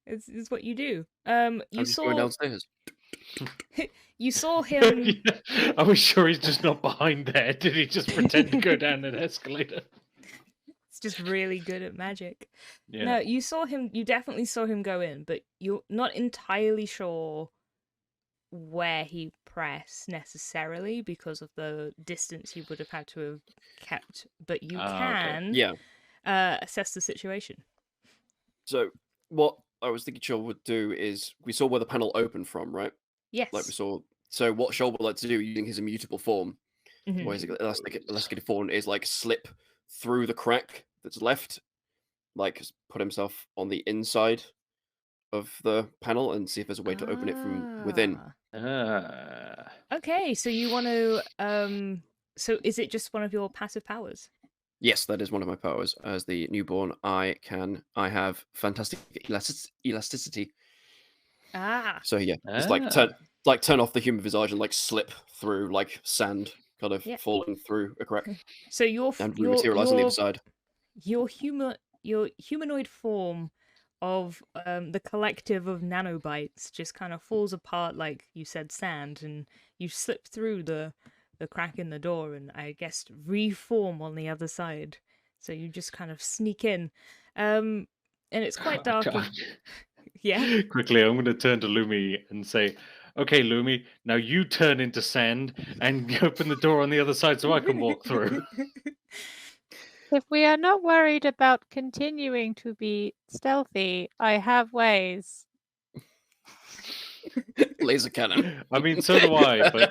it's what you do. You I'm just going saw downstairs. you saw him. Yeah. Are we sure he's just not behind there? Did he just pretend to go down an escalator? It's just really good at magic. Yeah. No, you saw him. You definitely saw him go in, but you're not entirely sure where he pressed necessarily because of the distance you would have had to have kept. But you can Yeah. assess the situation. So what I was thinking Shoal would do is we saw where the panel opened from, right? Yes. Like we saw. So what Shoal would like to do using his immutable form, Mhm. or his elastic form, is like slip through the crack that's left, like put himself on the inside of the panel and see if there's a way to open it from within. Okay, so you want to so is it just one of your passive powers? Yes, that is one of my powers. As the newborn, I have fantastic elasticity. So yeah, just like turn off the human visage and like slip through like sand, kind of falling through a crack. So your and rematerialize on the other side. Your humanoid form of the collective of nanobites just kind of falls apart, like you said, sand, and you slip through the crack in the door and I guess reform on the other side. So you just kind of sneak in. And it's quite dark. Yeah. Quickly, I'm going to turn to Loumi and say, okay, Loumi, now you turn into sand and open the door on the other side so I can walk through. If we are not worried about continuing to be stealthy, I have ways. Laser cannon. I mean, so do I, but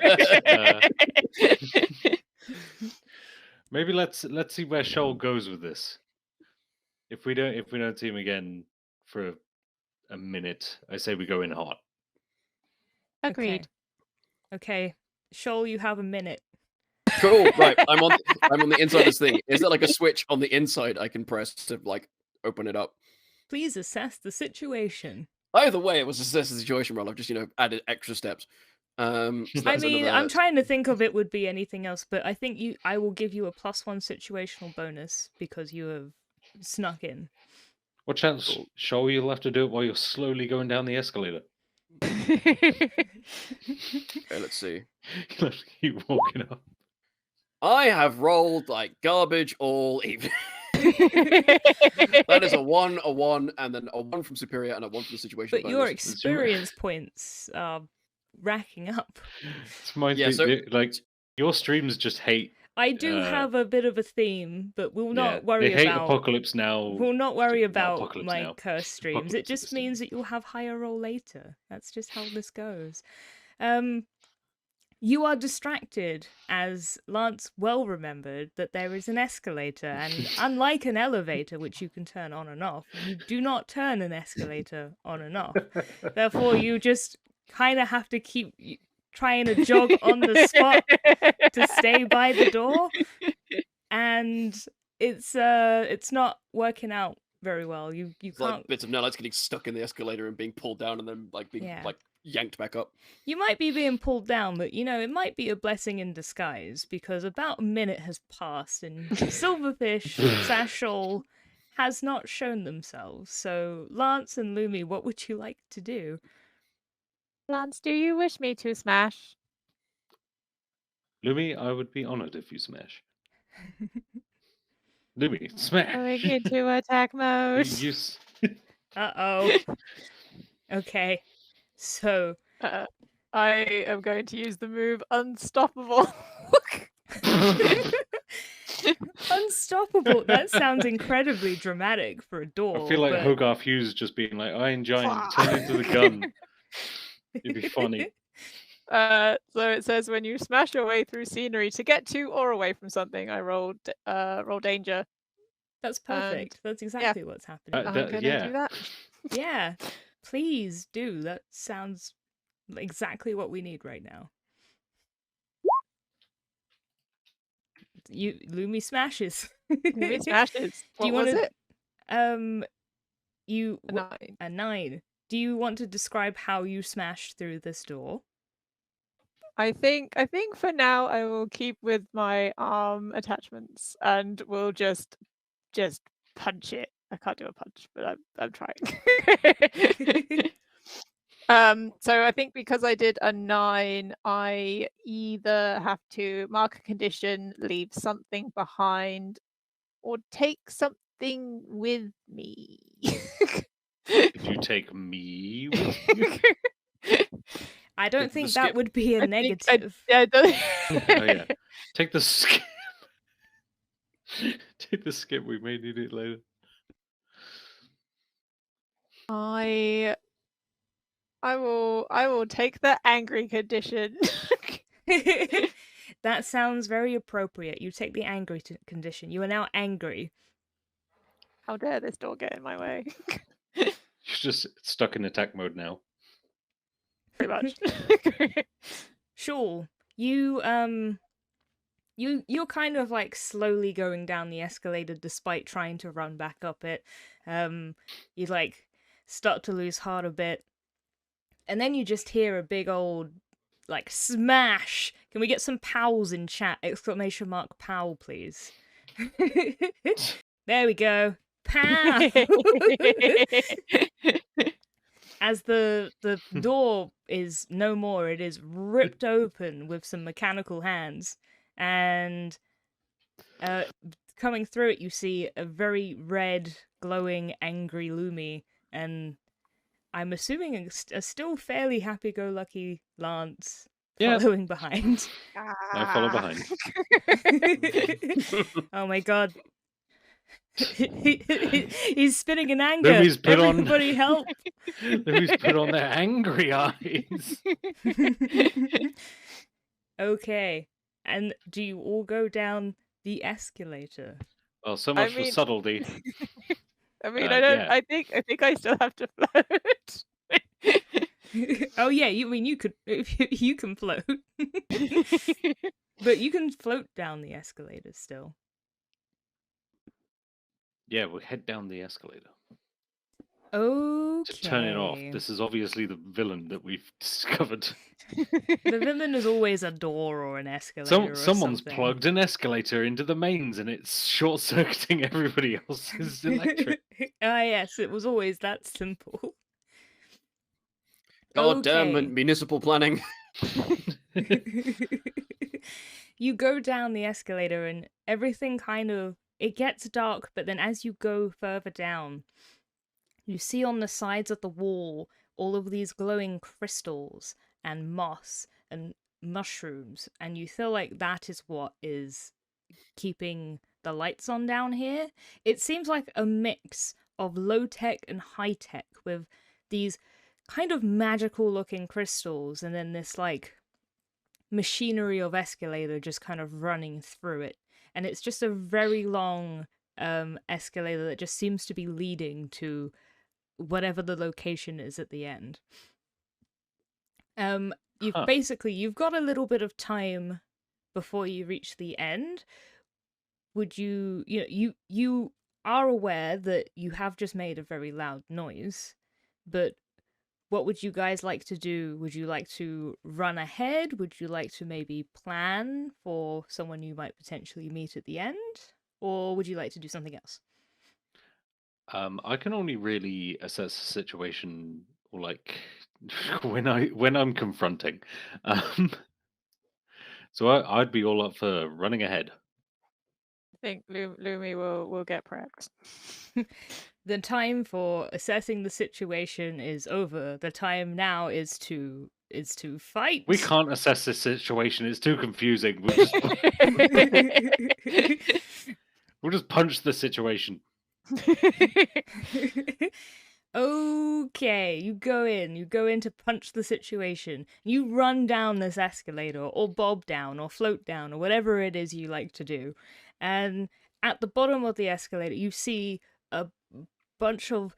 maybe let's see where Shoal goes with this. If we don't see him again for a minute, I say we go in hot. Agreed. Okay. Shoal, you have a minute. Cool. Right. I'm on the inside of this thing. Is there like a switch on the inside I can press to like open it up? Please assess the situation. Either way, it was a situation roll. I've just added extra steps. So I mean, I'm trying to think of it would be anything else, but I think I will give you a +1 situational bonus because you have snuck in. What chance, Shoal, you'll have to do it while you're slowly going down the escalator. Okay, let's see. Keep walking up. I have rolled like garbage all evening. That is a 1, and then a 1 from superior, and a 1 from the situation. But your bonus. experience points are racking up. It's my Yeah, thing, like your streams just hate. I do have a bit of a theme, but we'll not worry they hate about Apocalypse Now. We'll not worry Not about Apocalypse my Now. curse streams. It Apocalypse just this means that you'll have higher roll later. That's just how this goes. You are distracted as Lance well remembered that there is an escalator, and unlike an elevator, which you can turn on and off, you do not turn an escalator on and off. Therefore, you just kind of have to keep trying to jog on the spot to stay by the door, and it's not working out very well. You It's can't. like bits of Nellite's getting stuck in the escalator and being pulled down, and then like being like yanked back up. You might be being pulled down, but you know, it might be a blessing in disguise, because about a minute has passed and Silverfish Shoal has not shown themselves. So, Lance and Loumi, what would you like to do? Lance, do you wish me to smash? Loumi, I would be honored if you smash. Loumi, smash! Going into attack mode. Uh-oh. Okay. So... I am going to use the move Unstoppable. Unstoppable? That sounds incredibly dramatic for a door. I feel like but... Hogarth Hughes just being like, Iron Giant, turn into the gun. It'd be funny. So it says when you smash your way through scenery to get to or away from something, I roll danger. That's perfect. That's exactly what's happening. I'm gonna do that. Yeah, please do. That sounds exactly what we need right now. Loumi smashes. Loumi smashes. What was it? A 9. Do you want to describe how you smashed through this door? I think for now I will keep with my arm attachments and we'll just punch it. I can't do a punch, but I'm trying. So I think because I did a 9, I either have to mark a condition, leave something behind, or take something with me. Could you take me with you? I don't think that would be a negative. Oh yeah. Take the skip. Take the skip. We may need it later. I will take the angry condition. That sounds very appropriate. You take the angry condition. You are now angry. How dare this door get in my way? You're just stuck in attack mode now. Pretty much. Sure. You're kind of like slowly going down the escalator despite trying to run back up it. You like start to lose heart a bit. And then you just hear a big old like smash. Can we get some pals in chat? Exclamation mark pow, please. There we go. Pow! As the door is no more, it is ripped open with some mechanical hands. And coming through it, you see a very red, glowing, angry Loumi. And I'm assuming a still fairly happy-go-lucky Lance following behind. I follow behind. Oh my god. He's spinning in anger. Everybody help! Louis put on their angry eyes. Okay. And do you all go down the escalator? Well, so much for subtlety. I mean, I think I still have to float. Oh yeah, you could you can float. But you can float down the escalator still. Yeah, we'll head down the escalator. Okay. To turn it off. This is obviously the villain that we've discovered. The villain is always a door or an escalator. Someone's plugged an escalator into the mains and it's short-circuiting everybody else's electric. Ah, yes, it was always that simple. God damn municipal planning. You go down the escalator and everything kind of it gets dark, but then as you go further down, you see on the sides of the wall all of these glowing crystals and moss and mushrooms, and you feel like that is what is keeping the lights on down here. It seems like a mix of low tech and high tech with these kind of magical looking crystals and then this like machinery of escalator just kind of running through it. And it's just a very long escalator that just seems to be leading to whatever the location is at the end. You've got a little bit of time before you reach the end. Would you are aware that you have just made a very loud noise, but what would you guys like to do? Would you like to run ahead? Would you like to maybe plan for someone you might potentially meet at the end? Or would you like to do something else? I can only really assess the situation like when I'm confronting. So I'd be all up for running ahead. I think Lumi will get prepped. The time for assessing the situation is over. The time now is to fight. We can't assess this situation. It's too confusing. We'll just punch the situation. Okay, you go in to punch the situation. You run down this escalator, or bob down, or float down, or whatever it is you like to do. And at the bottom of the escalator, you see a bunch of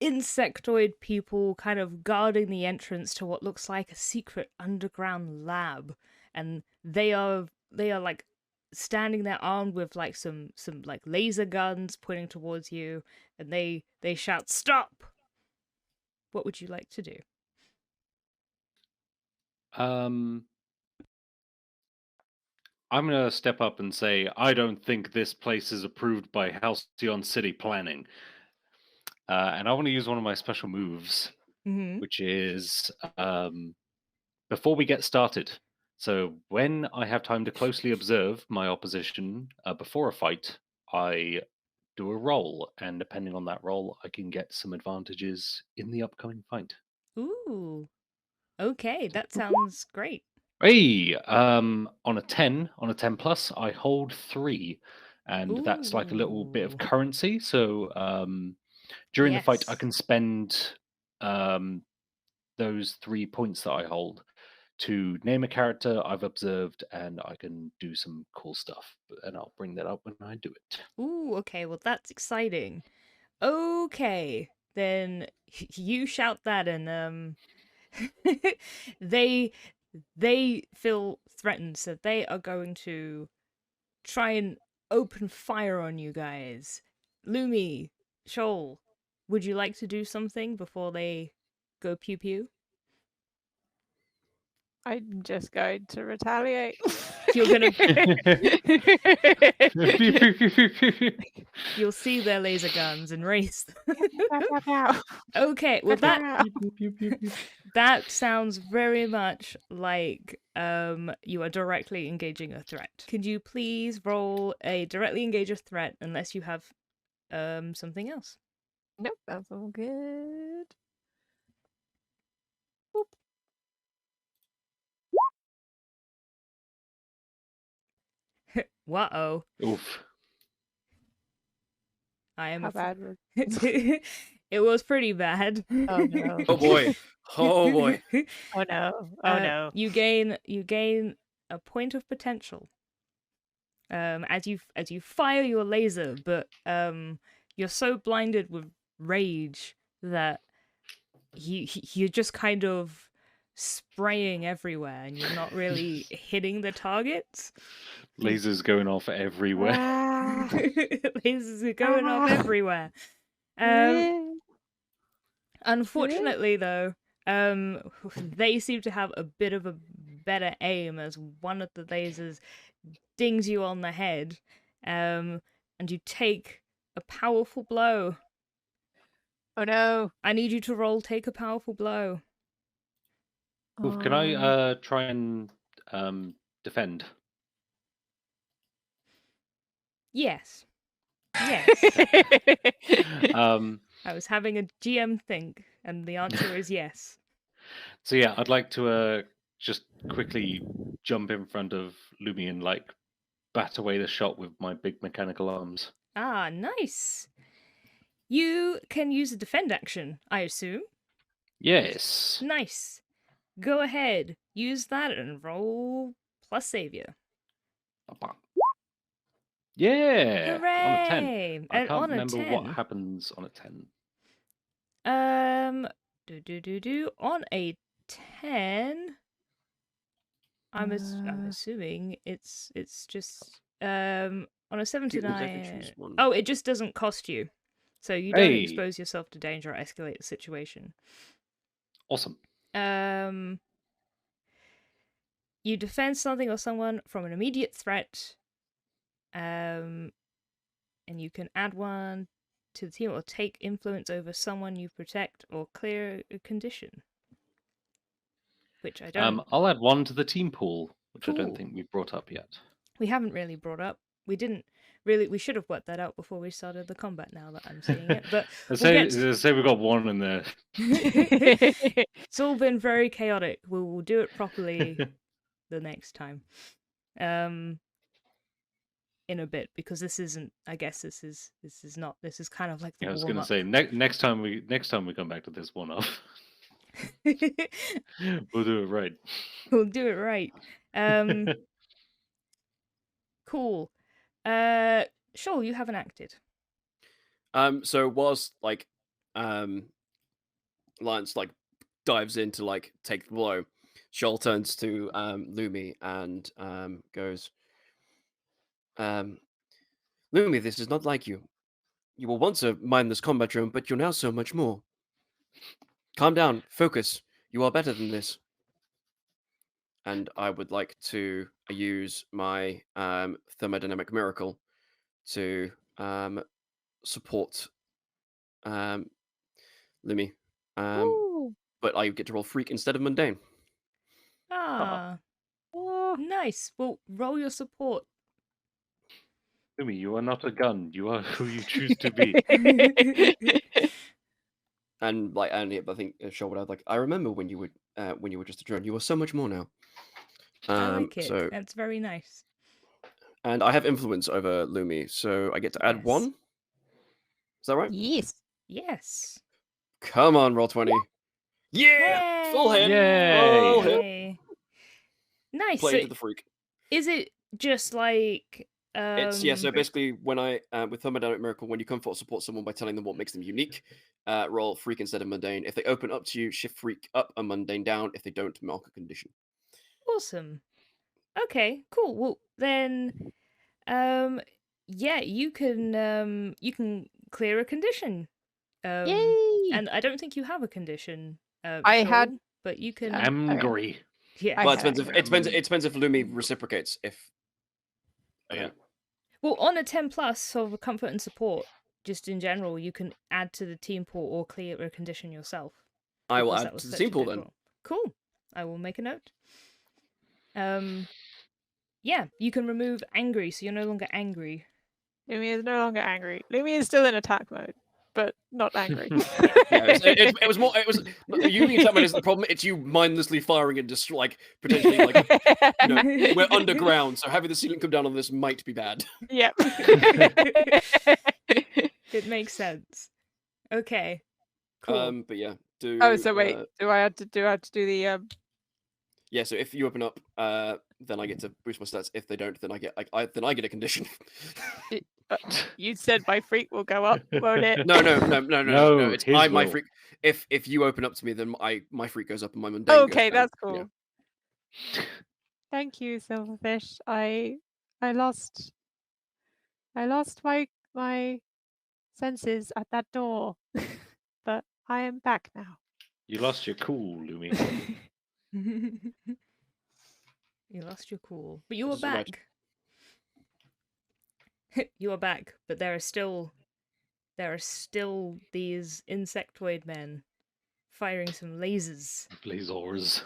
insectoid people kind of guarding the entrance to what looks like a secret underground lab. And they are like standing there armed with like some like laser guns pointing towards you, and they shout, "Stop!" What would you like to do? I'm gonna step up and say, I don't think this place is approved by Halcyon City planning. And I want to use one of my special moves, which is before we get started. So when I have time to closely observe my opposition before a fight, I do a roll, and depending on that roll, I can get some advantages in the upcoming fight. Ooh, okay, that sounds great. Hey, on a 10 plus, I hold 3, and that's like a little bit of Ooh. currency. So during the fight, I Yes. can spend those 3 points that I hold to name a character I've observed, and I can do some cool stuff. And I'll bring that up when I do it. Ooh, okay, well that's exciting. Okay, then you shout that, and they feel threatened, so they are going to try and open fire on you guys. Lumi, Shoal, would you like to do something before they go pew pew? I'm just going to retaliate. You're gonna you'll see their laser guns and race. Okay, well that sounds very much like you are directly engaging a threat. Could you please roll a directly engage a threat unless you have something else? Nope, that's all good. Whoa. Oof. I am How bad was it was pretty bad. Oh no. Oh boy. Oh boy. Oh no. Oh no. You gain a point of potential. As you fire your laser, but you're so blinded with rage that you're just kind of spraying everywhere, and you're not really hitting the targets. Lasers going off everywhere. Lasers are going off everywhere. Unfortunately, though, they seem to have a bit of a better aim, as one of the lasers dings you on the head, and you take a powerful blow. Oh no. I need you to roll take a powerful blow. Oof, can I try and defend? Yes. Yes. Um, I was having a GM think, and the answer is yes. so yeah, I'd like to just quickly jump in front of Loumi and like bat away the shot with my big mechanical arms. Ah, nice. You can use a defend action, I assume. Yes. Nice. Go ahead. Use that and roll plus savior. Yeah. On a 10. Hooray! I And can't on a remember what 10. happens on a 10. On a 10, I'm assuming it's just on a 7 to Choose- I can 9. choose one. Oh, it just doesn't cost you. So you don't expose yourself to danger or escalate the situation. Awesome. You defend something or someone from an immediate threat. And you can add one to the team or take influence over someone you protect or clear a condition. Which I don't. I'll add one to the team pool, which I Cool. don't think we've brought up yet. We haven't really brought up. We didn't really. We should have worked that out before we started the combat. Now that I'm seeing it, but say we've got one in there. It's all been very chaotic. We will do it properly the next time. In a bit, because this isn't. I guess this is not. This is kind of like the I was warm going to up. say next time we come back to this one off, we'll do it right. We'll do it right. Cool. Shoal, you haven't acted. So whilst like Lance like dives in to like take the blow, Shoal turns to Loumi and goes, Loumi, this is not like you. You were once a mindless combat drone, but you're now so much more. Calm down, focus. You are better than this. And I would like to use my thermodynamic miracle to support Loumi. But I get to roll freak instead of mundane. Ah, nice. Well, roll your support. Loumi, you are not a gun. You are who you choose to be. And like, and I think Shoal would have like, I remember when you were just a drone. You are so much more now. I like it. So That's very nice. and I have influence over Loumi, so I get to add one. Is that right? Yes. Yes. Come on, roll 20. Yeah, full hit. Yay! Full hit. Yay. Nice. Play So into the freak. is it just like It's so basically when I with thermodynamic miracle, when you comfort or support someone by telling them what makes them unique, roll freak instead of mundane. If they open up to you, shift freak up and mundane down. If they don't, mark a condition. awesome? Okay, cool. Well then, yeah, you can clear a condition. Yay! And I don't think you have a condition. I had- Shoal, but you can. Angry. Yeah. Well, it depends if Loumi reciprocates. If Yeah. Well, on a 10 plus of comfort and support, just in general, you can add to the team pool or clear a condition yourself. I will because add that was to the such a team pool good then. roll. Cool. I will make a note. Yeah, you can remove angry, so you're no longer angry. Lumi is no longer angry. Lumi is still in attack mode, but not angry. Yeah, it was more. It was you being attack mode is the problem. It's you mindlessly firing and just like potentially like we're underground, so having the ceiling come down on this might be bad. Yep. It makes sense. Okay. Cool. But yeah. Oh, so wait. Do I have to do the Yeah, so if you open up, then I get to boost my stats. If they don't, then I get a condition. You said my freak will go up, won't it? No. It's his my will. freak. If you open up to me, then my freak goes up and my mundane goes Okay, down. that's cool. Yeah. Thank you, Silverfish. I lost my senses at that door, but I am back now. You lost your cool, Loumi. You lost your cool, but you are This is right. back. You are back, but there are still these insectoid men firing some lasers. Lasers.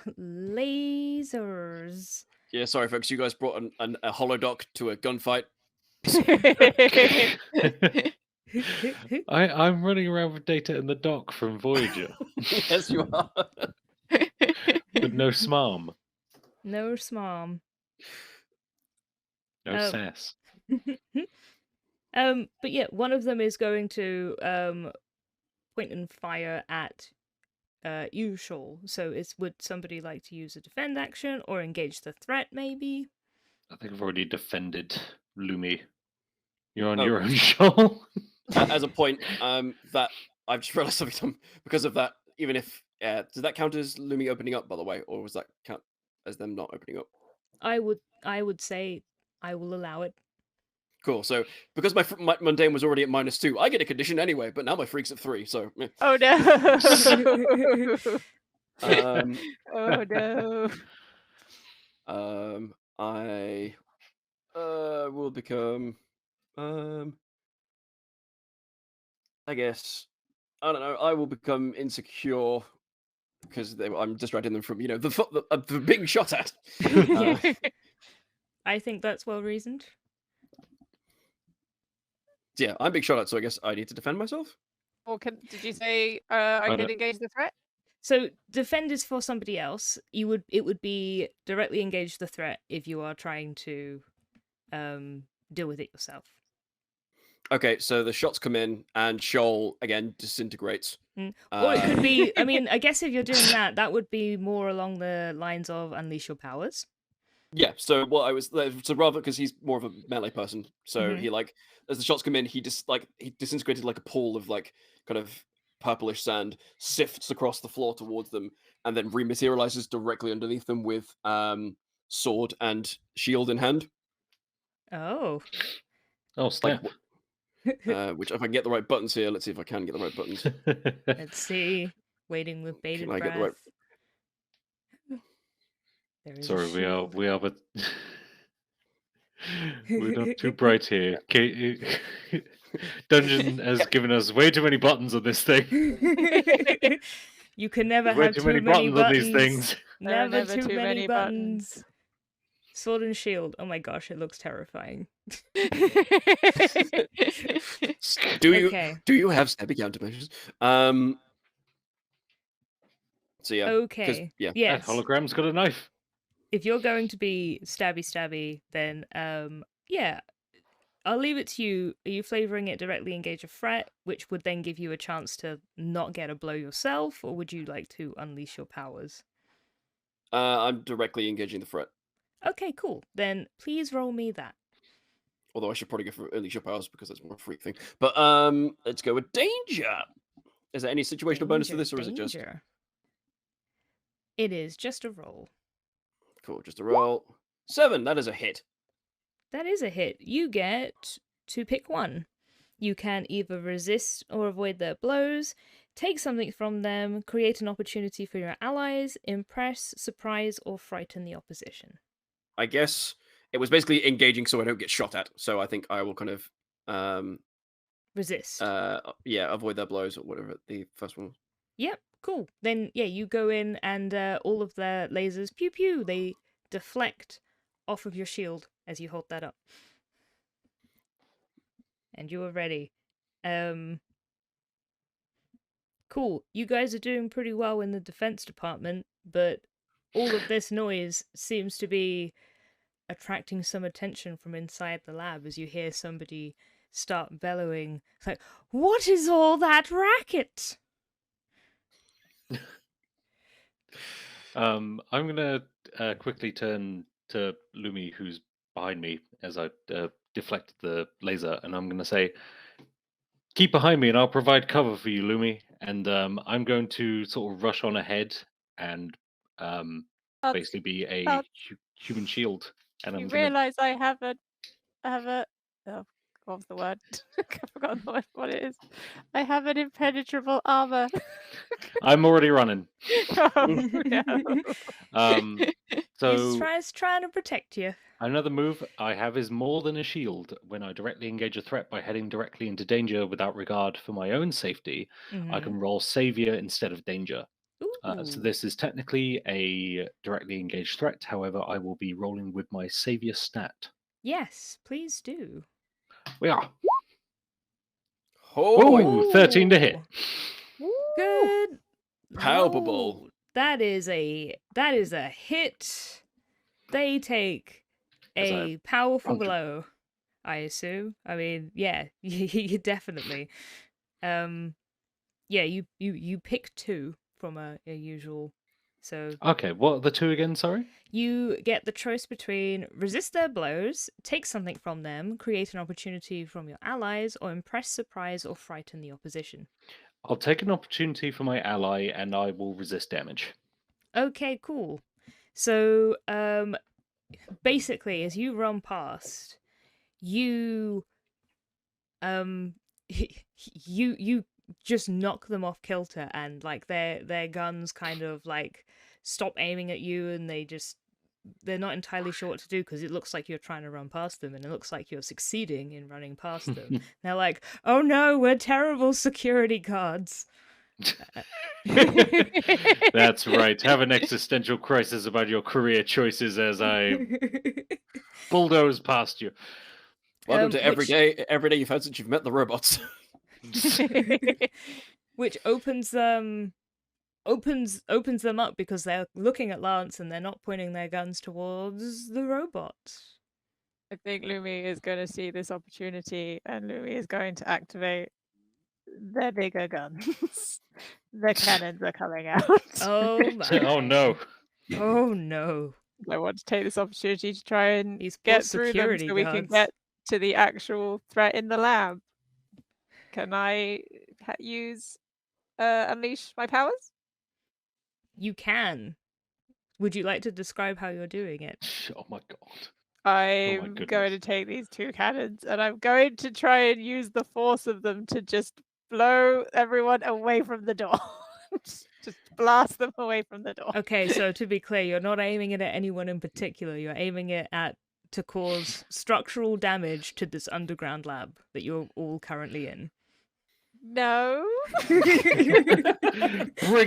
Lasers. Yeah, sorry, folks. You guys brought a holodoc to a gunfight. I'm running around with data in the dock from Voyager, Yes, you are. but no smarm, No smarm. no Um, sass. But yeah, one of them is going to point and fire at you, Shoal. So would somebody like to use a defend action or engage the threat, maybe? I think I've already defended Loumi. You're on Oh. your own, Shoal. As a point, that I've just realized something because of that. Even if does that count as Lumi opening up, by the way, or was that count as them not opening up? I would say I will allow it. Cool. So because my mundane was already at -2, I get a condition anyway. But now my freak's at 3. So Oh no! oh no! I will become I guess I don't know. I will become insecure because I'm distracting them from the being shot at. I think that's well reasoned. Yeah, I'm being shot at, so I guess I need to defend myself. Or did you say I could engage the threat? So defend is for somebody else. It would be directly engage the threat if you are trying to deal with it yourself. Okay, so the shots come in and Shoal again disintegrates. Or it could be, I mean, I guess if you're doing that, that would be more along the lines of unleash your powers. Yeah, so what I was so rather because he's more of a melee person, so he as the shots come in, he disintegrated like a pool of like kind of purplish sand, sifts across the floor towards them, and then rematerializes directly underneath them with sword and shield in hand. Oh. Oh, snap. Which if I can get the right buttons here, let's see if I can get the right buttons. Let's see. Waiting with bated breath. Get the right... Sorry, we are but we're not too bright here. Dungeon has given us way too many buttons on this thing. You can never have too many buttons on these things. Never too many buttons. Sword and shield. Oh my gosh, it looks terrifying. Do you have stabby countermeasures? So yeah. Okay. Yeah. Yes. That hologram's got a knife. If you're going to be stabby, then yeah, I'll leave it to you. Are you flavoring it directly engage a threat, which would then give you a chance to not get a blow yourself, or would you like to unleash your powers? I'm directly engaging the threat. Okay, cool. Then please roll me that. Although I should probably go for unleash your powers because it's more a freak thing. But let's go with danger. Is there any situational bonus to this, or is it just? It is just a roll. Cool, just a roll. 7. That is a hit. That is a hit. You get to pick one. You can either resist or avoid their blows, take something from them, create an opportunity for your allies, impress, surprise, or frighten the opposition. I guess it was basically engaging so I don't get shot at. So I think I will kind of resist. Yeah, avoid their blows or whatever the first one was. Yep, cool. Then yeah, you go in and all of their lasers, pew pew, they deflect off of your shield as you hold that up. And you are ready. Cool. You guys are doing pretty well in the defense department, but all of this noise seems to be attracting some attention from inside the lab as you hear somebody start bellowing. It's like, what is all that racket? I'm gonna quickly turn to Loumi, who's behind me, as I deflect the laser, and I'm gonna say, keep behind me and I'll provide cover for you, Loumi. And I'm going to sort of rush on ahead and basically be a human shield. And I'm realize I have a oh, what was the word? I've forgotten what it is. I have an impenetrable armor. I'm already running. Oh, no. So he's trying to protect you. Another move I have is more than a shield. When I directly engage a threat by heading directly into danger without regard for my own safety, I can roll savior instead of danger. So this is technically a directly engaged threat. However, I will be rolling with my savior stat. Yes, please do. We are. Oh, boy. Ooh, 13 to hit. Good. Palpable. roll. That is a hit. They take Is that a powerful 100? blow, I assume. I mean, yeah, you definitely. Yeah, you pick 2 from a usual. So Okay, what are the 2 again? Sorry. you get the choice between resist their blows, take something from them, create an opportunity from your allies, or impress, surprise, or frighten the opposition. I'll take an opportunity for my ally, and I will resist damage. Okay, cool. So, basically, as you run past, you, you just knock them off kilter, and like their guns kind of like stop aiming at you, and they're not entirely sure what to do because it looks like you're trying to run past them, and it looks like you're succeeding in running past them. They're like, "Oh no, we're terrible security guards." That's right. Have an existential crisis about your career choices as I bulldoze past you. Welcome to which- every day you've had since you've met the robots. Which opens them up because they're looking at Lance and they're not pointing their guns towards the robot. I think Loumi is going to see this opportunity, and Loumi is going to activate their bigger guns. The cannons are coming out. Oh my! Oh no. Oh no! I want to take this opportunity to try and These poor get through them security so we can guards. get to the actual threat in the lab. Can I use unleash my powers? You can. Would you like to describe how you're doing it? Oh my god. I'm going to goodness. take these 2 cannons and I'm going to try and use the force of them to just blow everyone away from the door. Just blast them away from the door. Okay, so to be clear, you're not aiming it at anyone in particular. You're aiming it to cause structural damage to this underground lab that you're all currently in. No. Bring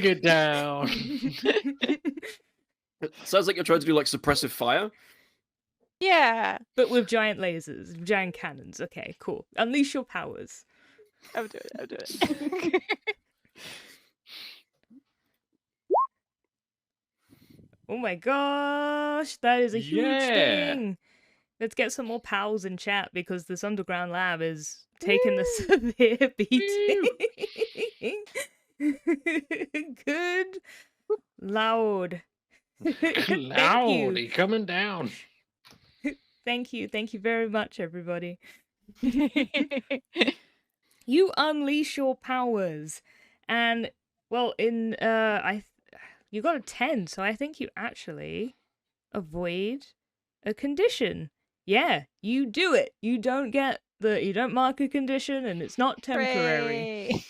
it down. Sounds like you're trying to do like suppressive fire. Yeah. But with giant lasers, giant cannons. Okay, cool. Unleash your powers. I'll do it. Oh my gosh, that is a huge Yeah. thing. Let's get some more pals in chat because this underground lab is taking a severe beating. Good. Loud. Cloudy coming down. Thank you very much, everybody. You unleash your powers, and well, you got a 10, so I think you actually avoid a condition. Yeah, you do it. You don't mark a condition, and it's not temporary.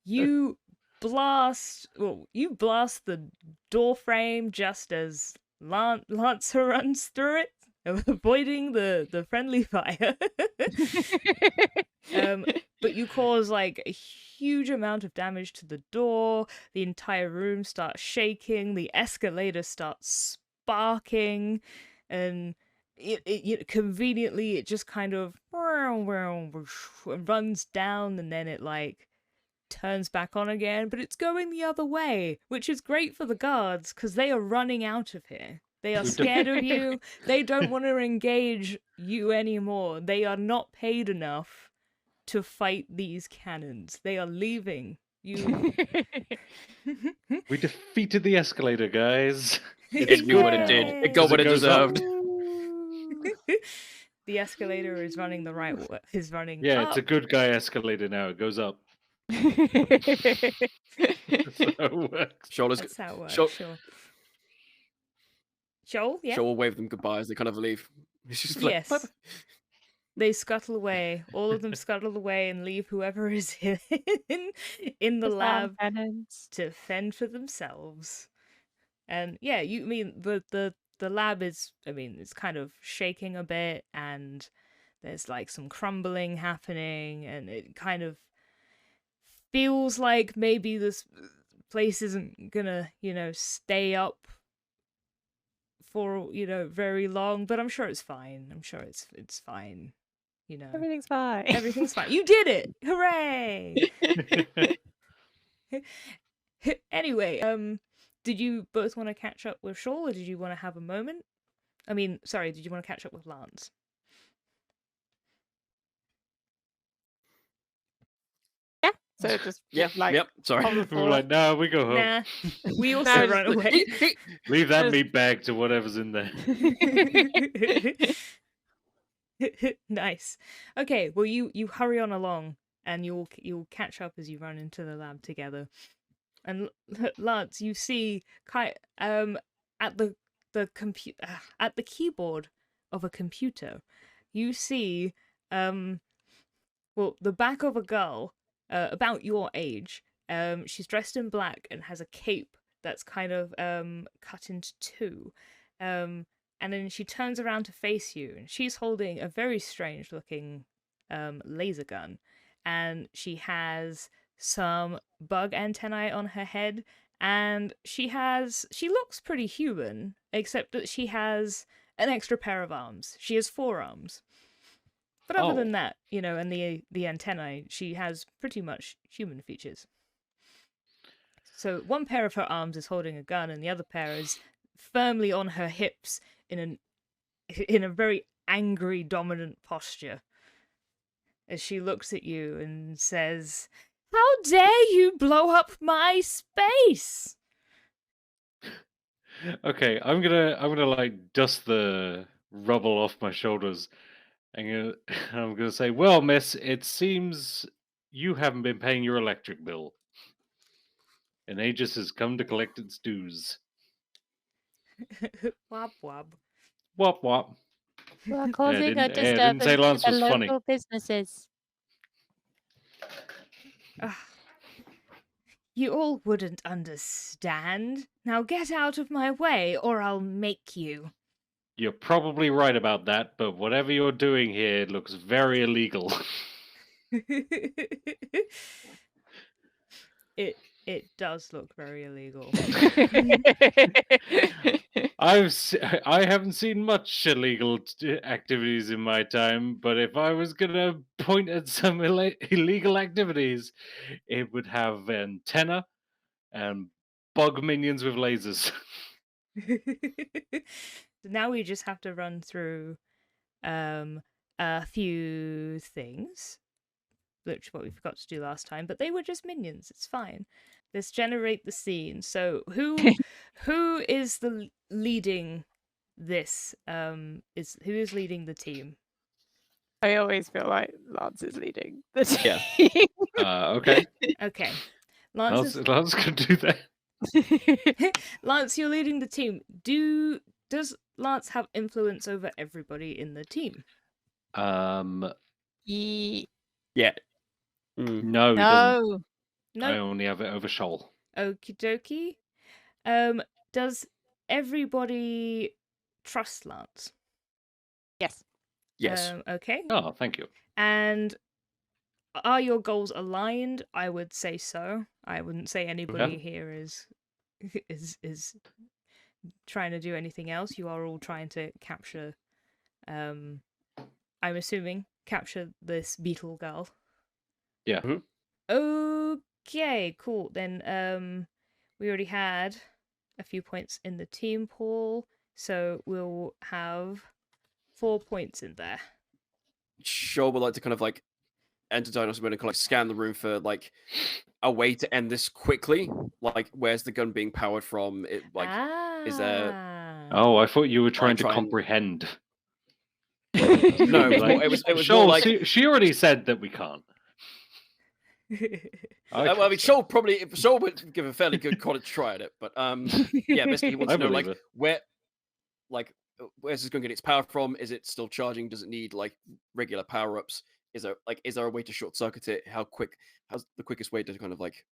You blast the door frame just as Lancer runs through it, avoiding the friendly fire. But you cause like a huge amount of damage to the door. The entire room starts shaking. The escalator starts sparking, and it conveniently it just kind of runs down, and then it like turns back on again, but it's going the other way, which is great for the guards because they are running out of here. They are scared of you. They don't want to engage you anymore. They are not paid enough to fight these cannons. They are leaving. You. We defeated the escalator, guys. It knew what it did. It got what it Goes up. deserved. The escalator is running the right way. Is running. Yeah, up. it's a good guy escalator now. It goes up. That's how it works. That's how it works. Shoal- Sure. Shoal, yeah. Shoal will wave them goodbye as they kind of leave. It's just like, Yes. They scuttle away. All of them scuttle away and leave whoever is in the lab to fend for themselves. And yeah, you mean the lab is, I mean, it's kind of shaking a bit, and there's like some crumbling happening, and it kind of feels like maybe this place isn't gonna, stay up for very long, but I'm sure it's fine. I'm sure it's fine. Everything's fine. Everything's fine. You did it! Hooray! Anyway, did you both want to catch up with Shawl, or did you want to have a moment? I mean, sorry, did you want to catch up with Lance? Yeah. So just Yeah. like Yep. Sorry. on the We were floor. like, no, we go home. Nah, we also No, run away. Leave that Just- meat bag to whatever's in there. Nice. Okay, well you hurry on along, and you'll catch up as you run into the lab together. And Lance, you see at the at the keyboard of a computer, you see the back of a girl about your age. She's dressed in black and has a cape that's kind of cut into two. And then she turns around to face you, and she's holding a very strange looking laser gun, and she has some bug antennae on her head, and she looks pretty human, except that she has an extra pair of arms. She has 4 arms. But other than that, and the antennae, she has pretty much human features. So one pair of her arms is holding a gun, and the other pair is firmly on her hips in a very angry, dominant posture, as she looks at you and says, "How dare you blow up my space?" Okay, I'm gonna like dust the rubble off my shoulders, and I'm gonna say, well, miss, it seems you haven't been paying your electric bill, and Aegis has come to collect its dues. Wop wop. Wop wop. We're causing didn't- a I didn't disturbance say to Lance the was funny. local businesses. You all wouldn't understand. Now get out of my way, or I'll make you. You're probably right about that, but whatever you're doing here looks very illegal. It does look very illegal. I haven't seen much illegal activities in my time, but if I was gonna point at some illegal activities, it would have antenna and bug minions with lasers. So now we just have to run through a few things, which is what we forgot to do last time, but they were just minions. It's fine. Let's generate the scene. So who is leading this? Who is leading the team? I always feel like Lance is leading the team. Yeah. Okay, Okay, Lance. Lance can do that. Lance, you're leading the team. Does Lance have influence over everybody in the team? Yeah. No, he doesn't. No. No. I only have it over Shoal. Okie dokie. Does everybody trust Lance? Yes. Yes. Okay. Oh, thank you. And are your goals aligned? I would say so. I wouldn't say anybody here is trying to do anything else. You are all trying to capture. I'm assuming capture this beetle girl. Yeah. Mhm. Okay, cool. Then we already had a few points in the team pool, so we'll have 4 points in there. Sure would like to kind of like enter Dinosaur Mode and kind of like scan the room for like a way to end this quickly. Like, where's the gun being powered from? It like is there? Oh, I thought you were trying to try and- comprehend. No, it was Like, more, it was more Shoal, like. she already said that we can't. Well, I mean, Shoal would give a fairly good college try at it, but yeah, basically he wants I to know believe like it. where's this going to get its power from? Is it still charging? Does it need like regular power ups? Is there a way to short circuit it? How's the quickest way to kind of like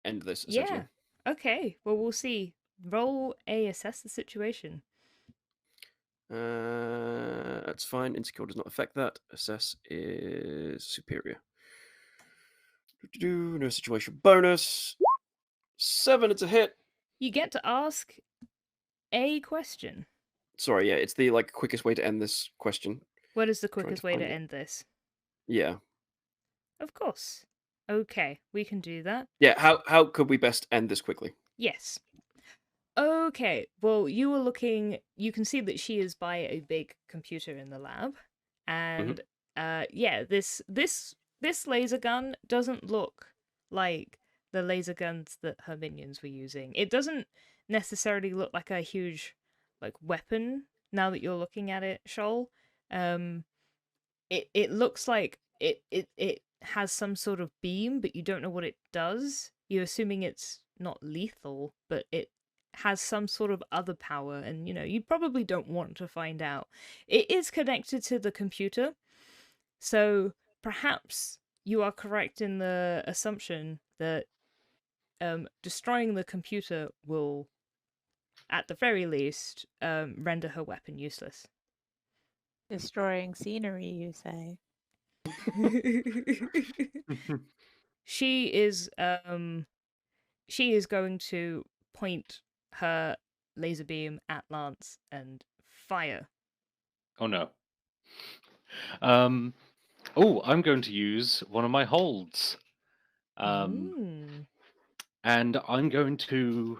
end this? Essentially? Yeah. Okay. Well, we'll see. Roll a assess the situation. That's fine. Insecure does not affect that. Assess is superior. No situation bonus. 7, it's a hit. You get to ask a question? Sorry, yeah, it's the like quickest way to end this question. What is the Trying to quickest way to find it. end this? Yeah. Of course. Okay, we can do that. Yeah, how could we best end this quickly? Yes. Okay, well, you were looking. You can see that she is by a big computer in the lab, and yeah, this laser gun doesn't look like the laser guns that her minions were using. It doesn't necessarily look like a huge like weapon. Now that you're looking at it, Shoal, it looks like it has some sort of beam, but you don't know what it does. You're assuming it's not lethal, but it has some sort of other power, and you probably don't want to find out. It is connected to the computer, so perhaps you are correct in the assumption that destroying the computer will, at the very least, render her weapon useless. Destroying scenery, you say? She is going to point her laser beam at Lance and fire. Oh no. I'm going to use one of my holds. And I'm going to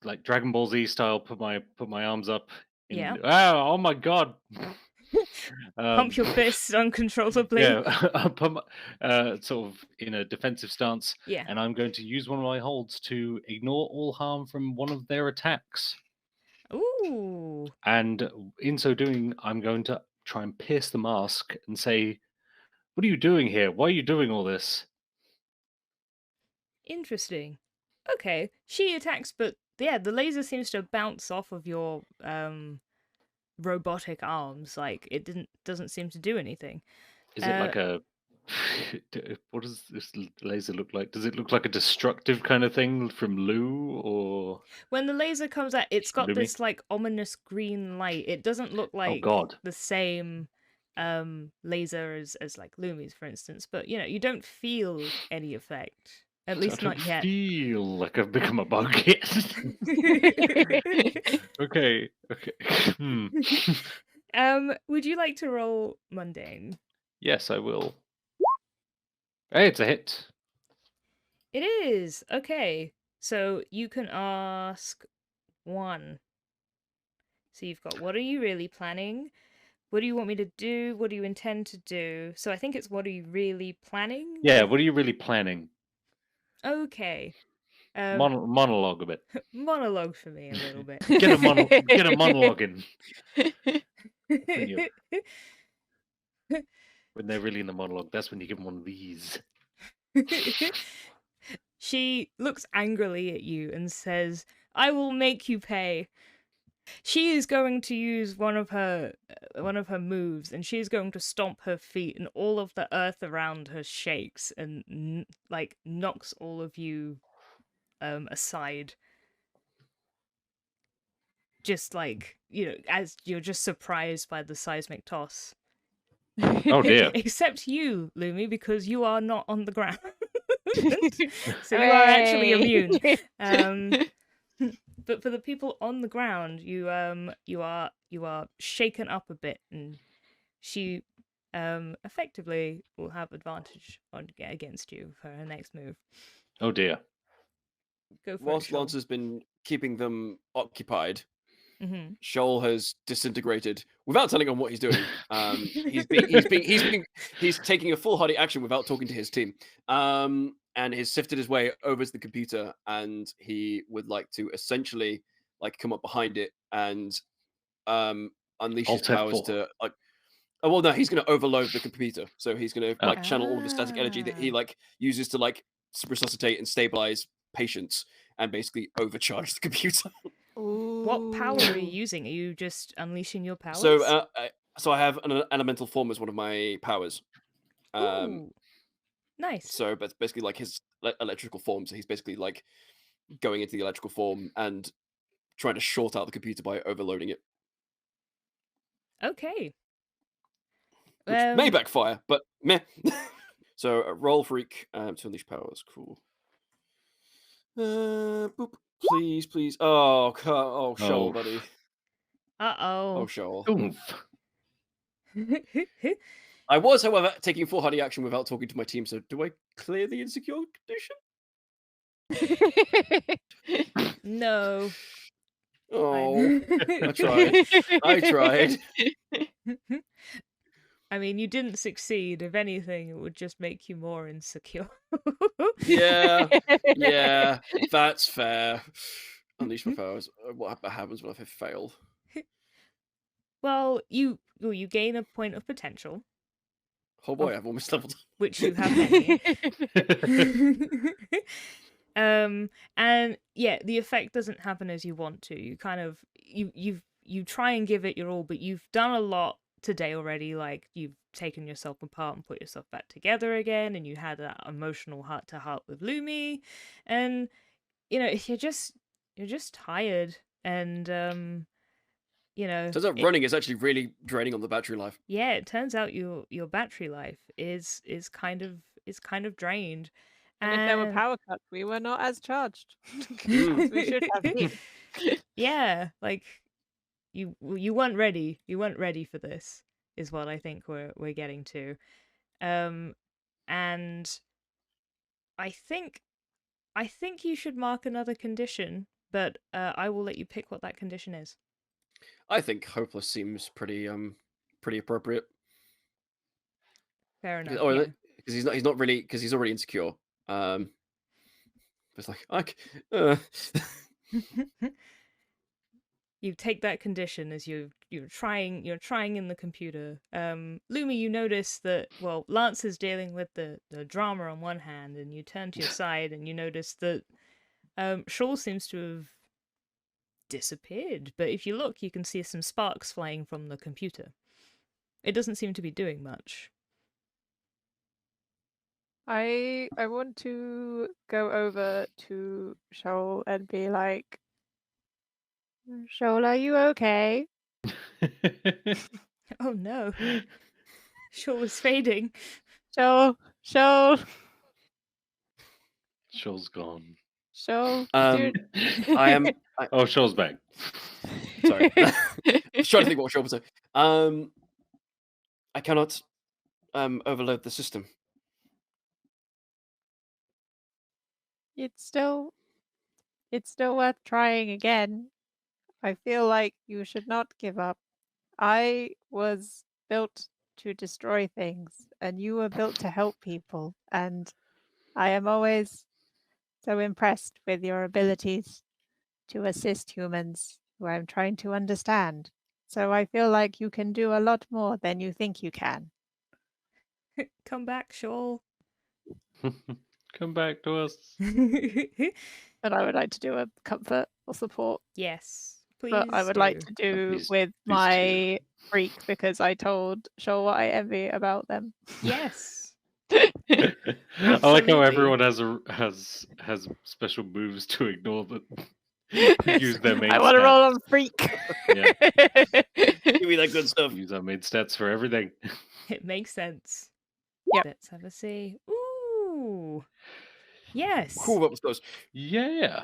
like Dragon Ball Z style put my arms up Yeah. Oh my god. Pump your fists uncontrollably. Yeah, I'll put sort of in a defensive stance. Yeah. And I'm going to use one of my holds to ignore all harm from one of their attacks. Ooh. And in so doing, I'm going to try and pierce the mask and say, "What are you doing here? Why are you doing all this?" Interesting. Okay, she attacks, but yeah, the laser seems to bounce off of your robotic arms. Like it doesn't seem to do anything. Is it like a what does this laser look like? Does it look like a destructive kind of thing from Lou, or when the laser comes out, it's got Loumi? this like ominous green light. It doesn't look like the same laser as like Lumi's, for instance, but you don't feel any effect. At least not yet. I feel like I've become a bug yet. Okay. Would you like to roll mundane? Yes, I will. Hey, it's a hit. It is. Okay. So you can ask one. So you've got, what are you really planning? What do you want me to do? What do you intend to do? So I think it's, what are you really planning? Yeah, what are you really planning? Okay. Monologue a bit. Monologue for me a little bit. Get a monologue in. When they're really in the monologue, that's when you give them one of these. She looks angrily at you and says, "I will make you pay." She is going to use one of her moves, and she's going to stomp her feet, and all of the earth around her shakes and like knocks all of you aside. Just like, as you're just surprised by the seismic toss. Oh dear. Except you, Loumi, because you are not on the ground. So you are actually immune. But for the people on the ground, you are shaken up a bit, and she effectively will have advantage against you for her next move. Oh dear. Go for Whilst it, Shoal. Lance has been keeping them occupied, Mm-hmm. Shoal has disintegrated without telling them what he's doing. He's taking a foolhardy action without talking to his team, and has sifted his way over to the computer, and he would like to essentially like come up behind it and unleash his powers to like. Oh well, no, he's going to overload the computer, so he's going to like channel all of the static energy that he like uses to like resuscitate and stabilize patients, and basically overcharge the computer. What power are you using? Are you just unleashing your powers? So, so I have an elemental form as one of my powers. Ooh, nice. So, but basically, like his electrical form. So he's basically like going into the electrical form and trying to short out the computer by overloading it. Okay. Which may backfire, but meh. So, roll freak to unleash powers. Cool. Boop. Please, please. Oh, Shoal, Oh. buddy. Uh-oh. Oh, Shoal. Oomph. I was, however, taking full hardy action without talking to my team. So, do I clear the insecure condition? No. Oh, I tried. I tried. I mean, you didn't succeed. If anything, it would just make you more insecure. Yeah, yeah, that's fair. Unleash my powers. What happens when I fail? Well, you gain a point of potential, Oh boy, I've almost leveled up. which you have many. And yeah, the effect doesn't happen as you want to. You kind of you try and give it your all, but you've done a lot today already. Like, you've taken yourself apart and put yourself back together again, and you had that emotional heart to heart with Loumi, and you're just tired, and Turns out running is actually really draining on the battery life. yeah, it turns out your battery life is kind of drained. And if there were And- power cuts, we were not as charged. Mm. as we should have been. Yeah, like you weren't ready. You weren't ready for this, is what I think we're getting to. And I think you should mark another condition, but I will let you pick what that condition is. I think hopeless seems pretty appropriate. Fair enough. Oh, Yeah. because he's not really, because he's already insecure. It's like You take that condition as you're trying in the computer. Loumi, you notice that, well, Lance is dealing with the drama on one hand, and you turn to your side and you notice that Shawl seems to have disappeared. But if you look, you can see some sparks flying from the computer. It doesn't seem to be doing much. I want to go over to Shoal and be like, Shoal, are you okay? Oh no. Shawl is fading. Shoal, Shoal's gone. Shoal, I am. Oh, Shoal's back. Sorry, I was trying to think what Shoal was saying. I cannot overload the system. it's still worth trying again. I feel like you should not give up. I was built to destroy things, and you were built to help people, and I am always so impressed with your abilities to assist humans who I'm trying to understand. So I feel like you can do a lot more than you think you can. Come back, Shawl. Come back to us. But I would like to do a comfort or support. Yes. Please. But I would like to do Please- with please my freak because I told Shoal what I envy about them. Yes. I like how Absolutely. everyone has special moves to ignore them. Use their main I want to stats. roll on freak. Yeah. Give me that good stuff. Use our main stats for everything. It makes sense. Yep. Let's have a see. Ooh. Yes. Cool, that was close. Yeah.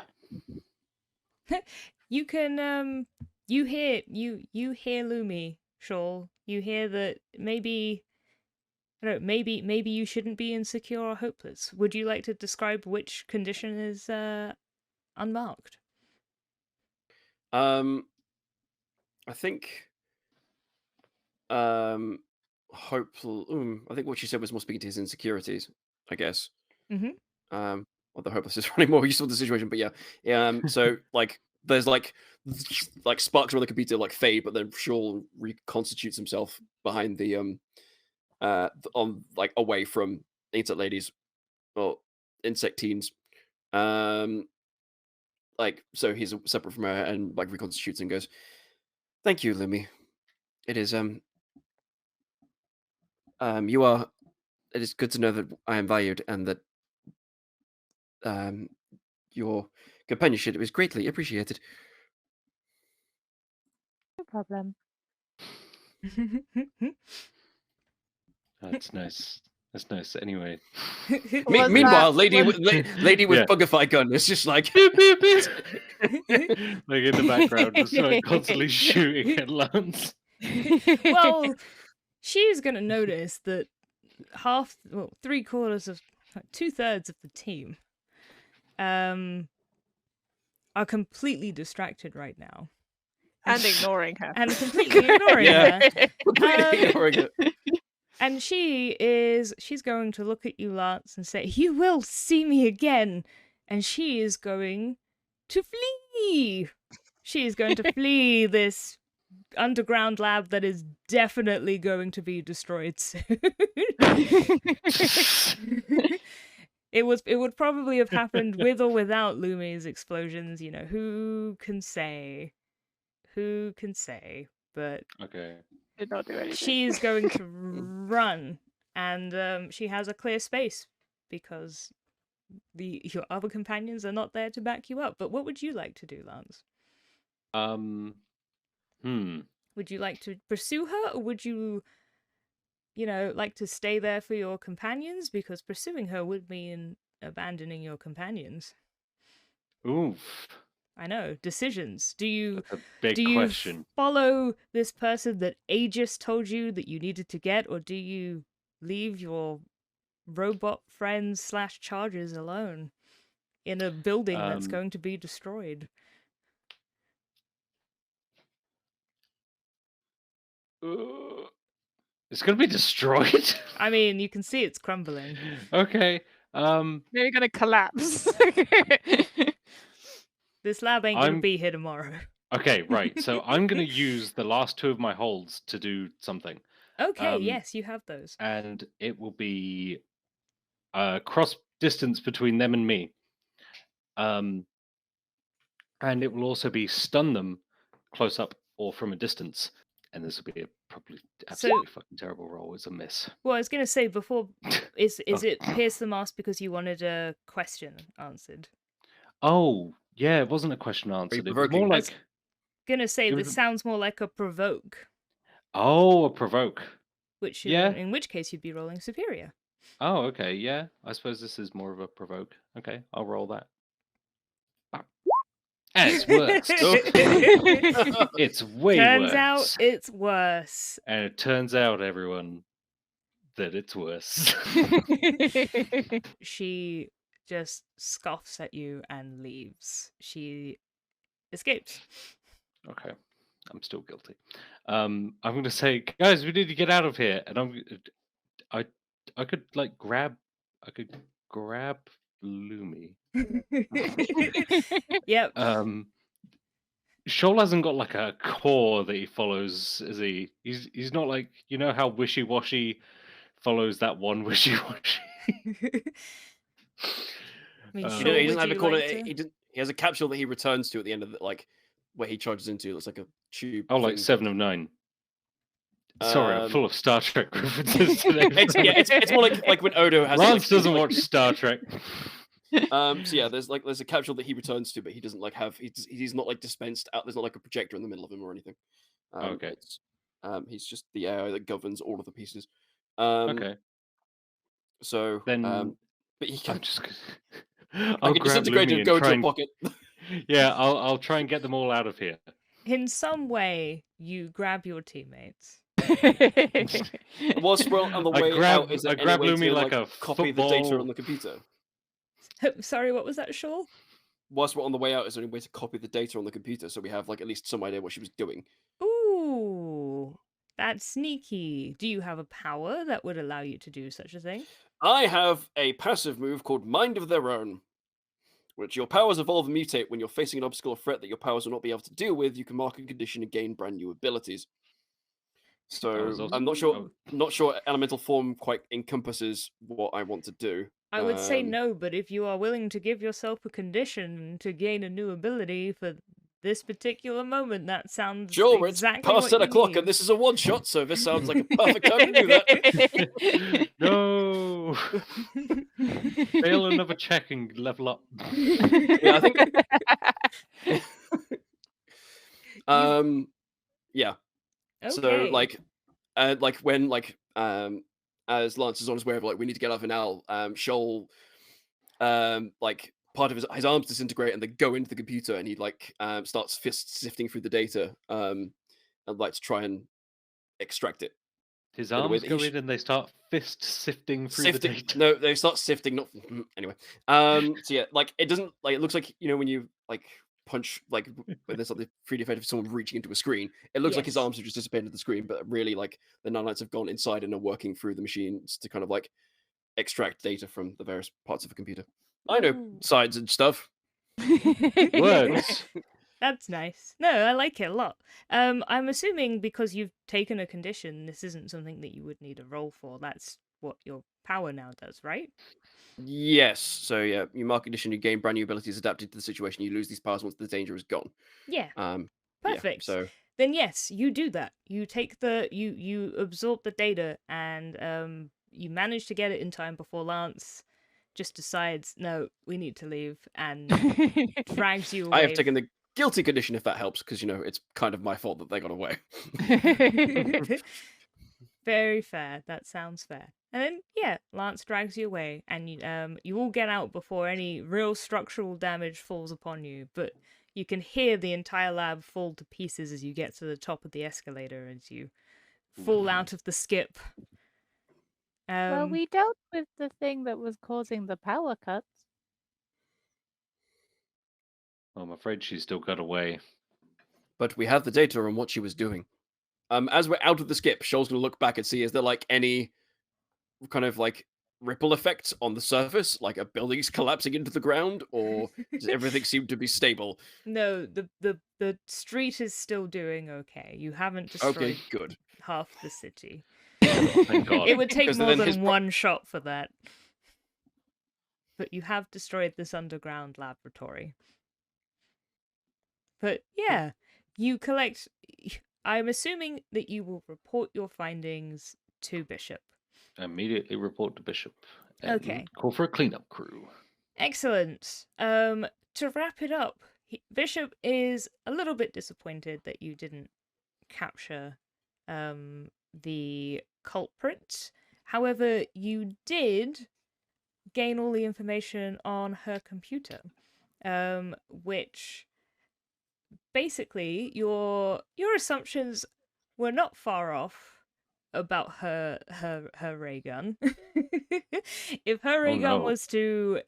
You can you hear Loumi, Shawl. You hear that maybe I don't know, maybe you shouldn't be insecure or hopeless. Would you like to describe which condition is unmarked? I think hopeful. I think what she said was more speaking to his insecurities, I guess. Mhm. Although hopeless is running more useful to the situation, but yeah. So like there's like sparks around the computer like fade, but then Shawl reconstitutes himself behind the on like away from insect ladies or insect teens. Like so he's separate from her and like reconstitutes and goes, "Thank you, Loumi. It is you are. It is good to know that I am valued and that your companionship is greatly appreciated." No problem. That's nice. That's nice. Anyway. Was Meanwhile, that- lady was- lady with Yeah. bugify gun is just like Beep, beep, beep. Like in the background, just like constantly shooting at Lance. Well, she's going to notice that three-quarters of, 2/3 of the team are completely distracted right now. and ignoring her. And completely ignoring Yeah. her. completely ignoring it. And she's going to look at you, Lance, and say, "You will see me again." And she is going to flee. She is going to flee this underground lab that is definitely going to be destroyed soon. It would probably have happened with or without Lumi's explosions. You know, who can say? Who can say? But Okay. Did not do anything. she's going to run, and she has a clear space because your other companions are not there to back you up. But what would you like to do, Lance? Would you like to pursue her, or would you, like to stay there for your companions? Because pursuing her would mean abandoning your companions. Oof. I know. Decisions. Do you That's a big do you question. follow this person that Aegis told you that you needed to get, or do you leave your robot friends / chargers alone in a building that's going to be destroyed? It's gonna be destroyed. I mean, you can see it's crumbling. Okay. Maybe gonna collapse. This lab ain't gonna I'm- be here tomorrow. Okay, right. So I'm gonna use the last 2 of my holds to do something, Okay, yes, you have those. and it will be cross distance between them and me. And it will also be stun them close up or from a distance. And this will be a probably absolutely fucking terrible roll. It's a miss. Well, I was gonna say before, is Oh. it pierce the mask because you wanted a question answered? Oh, yeah, it wasn't a question answered. It was more provoking? like Gonna say It this was- sounds more like a provoke, a provoke. which Yeah. in which case you'd be rolling superior. Oh, okay, yeah. I suppose this is more of a provoke. Okay, I'll roll that. And it's worse. It's way Turns worse. out it's worse. And it turns out, everyone, that it's worse. She just scoffs at you and leaves. She escapes. Okay, I'm still guilty. I'm going to say, guys, we need to get out of here. And I could grab Lumi. Yep. Shoal hasn't got like a core that he follows, is he? He's not like, you know how Wishy Washy follows that one Wishy Washy. I mean, No, No, sure, he doesn't would have a you corner. like to- He has a capsule that he returns to at the end of the where he charges into. It looks like a tube. Oh, like thing. 7 of 9. Sorry, I'm Um, full of Star Trek references today. It's more like when Odo has. Lance doesn't watch Star Trek. So yeah, there's a capsule that he returns to, but he doesn't have. He's not dispensed out. There's not like a projector in the middle of him or anything. Okay. He's just the AI that governs all of the pieces. Okay, So then but he I'm can. just. I I'll can grab disintegrate Lumi and and go try into a and pocket. yeah, I'll try and get them all out of here. In some way, you grab your teammates. Whilst we're on the I way grab- out, is there I grab any way Lumi to like a copy the data football. on the computer? Sorry, what was that, Shawl? Whilst we're on the way out, is there any way to copy the data on the computer so we have at least some idea what she was doing? Ooh, that's sneaky. Do you have a power that would allow you to do such a thing? I have a passive move called Mind of Their Own, which your powers evolve and mutate when you're facing an obstacle or threat that your powers will not be able to deal with. You can mark a condition and gain brand new abilities. So was I'm also- not sure elemental form quite encompasses what I want to do. I would say Um, no, but if you are willing to give yourself a condition to gain a new ability for this particular moment, that sounds Sure, exactly it's past what 10 you o'clock need. and this is a one shot, so this sounds like a perfect time to do that. No. Fail another check and level up. Yeah, I think. Yeah. Okay. So when as Lance is on his way of like, we need to get over now. Shoal, like part of his arms disintegrate and they go into the computer, and he like starts fist sifting through the data, and like to try and extract it. His in a way arms that go he in and they start fist sifting through the data. No, they start sifting. Not anyway. So yeah, like it doesn't like it looks like when you like punch like when there's like the 3D effect of someone reaching into a screen. It looks like his Yes. arms have just disappeared into the screen, but really like the nanites have gone inside and are working through the machines to kind of like extract data from the various parts of a computer. I know Ooh. sides and stuff. Words. That's nice. No, I like it a lot. I'm assuming because you've taken a condition, this isn't something that you would need a roll for. That's what your power now does, right? Yes. So yeah, you mark condition, you gain brand new abilities adapted to the situation. You lose these powers once the danger is gone. Yeah. Yeah, Perfect. so Then yes, you do that. You take you absorb the data, and you manage to get it in time before Lance just decides, no, we need to leave, and drags you away. I have taken the guilty condition, if that helps, because it's kind of my fault that they got away. Very fair. That sounds fair. And then yeah, Lance drags you away, and you all get out before any real structural damage falls upon you. But you can hear the entire lab fall to pieces as you get to the top of the escalator as you fall out of the skip. Well, we dealt with the thing that was causing the power cuts. I'm afraid she still got away. But we have the data on what she was doing. As we're out of the skip, Shoal's going to look back and see, is there like any kind of like ripple effects on the surface, like a building's collapsing into the ground, or does everything seem to be stable? No, the street is still doing okay. You haven't destroyed Okay, good. half the city. Thank God. It would take 'Cause more then his than pro- one shot for that. But you have destroyed this underground laboratory. But yeah, you collect. I'm assuming that you will report your findings to Bishop. Immediately report to Bishop. And Okay. Call for a cleanup crew. Excellent. To wrap it up, Bishop is a little bit disappointed that you didn't capture the culprit. However, you did gain all the information on her computer, which basically your assumptions were not far off about her ray gun. If her ray gun no. was to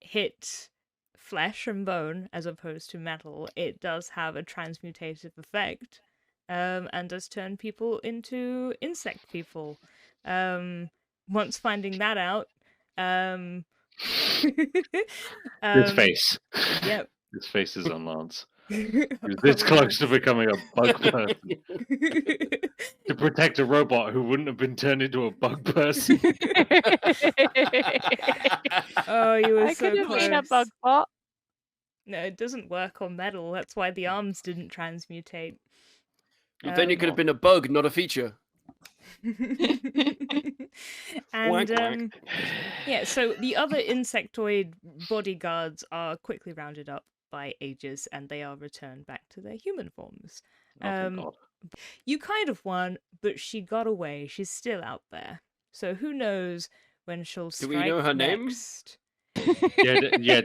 hit flesh and bone as opposed to metal, it does have a transmutative effect, and does turn people into insect people. Once finding that out, This face. Yep. This face is on Lance. He's this close to becoming a bug person. To protect a robot who wouldn't have been turned into a bug person. Oh, you were I so could have close. been a bug bot. No, it doesn't work on metal. That's why the arms didn't transmutate. Then you could have been a bug, not a feature. And Quack. yeah, so the other insectoid bodyguards are quickly rounded up by Aegis, and they are returned back to their human forms. Oh, thank God. You kind of won, but she got away. She's still out there. So who knows when she'll Do strike we know her name? next. Yeah.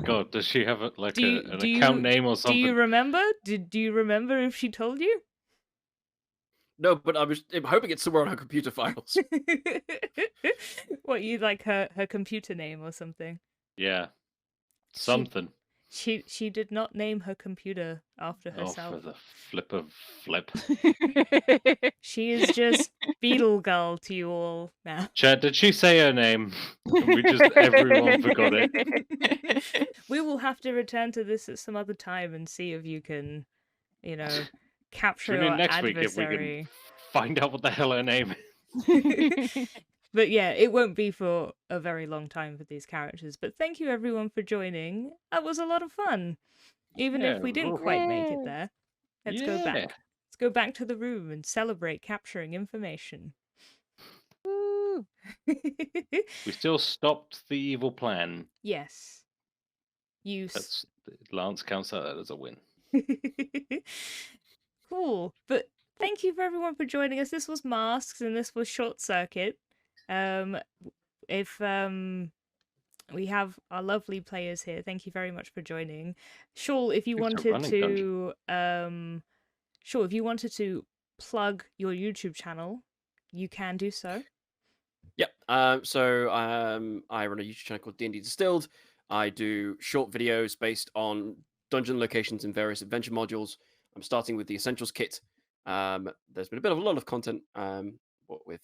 God, does she have an account name or something? Do you remember? Do you remember if she told you? No, but I'm hoping it's somewhere on her computer files. What, you like her computer name or something? Yeah. Something. She did not name her computer after herself. Oh, for the flip of flip. She is just Beetle Girl to you all now. Chad, did she say her name? Everyone forgot it. We will have to return to this at some other time and see if you can, capture Tune in your next week if we adversary. can find out what the hell her name is. But yeah, it won't be for a very long time for these characters. But thank you everyone for joining. That was a lot of fun. Even if we didn't quite make it there. Let's go back. Let's go back to the room and celebrate capturing information. Woo. We still stopped the evil plan. Yes. Lance counts that as a win. Cool. But thank you for everyone for joining us. This was Masks and this was Short Circuit. If we have our lovely players here, thank you very much for joining. Shaul, if you wanted to Shaul, if you wanted to plug your YouTube channel, you can do so. Yep. So I run a YouTube channel called D&D Distilled. I do short videos based on dungeon locations and various adventure modules. I'm starting with the Essentials kit. There's been a lot of content with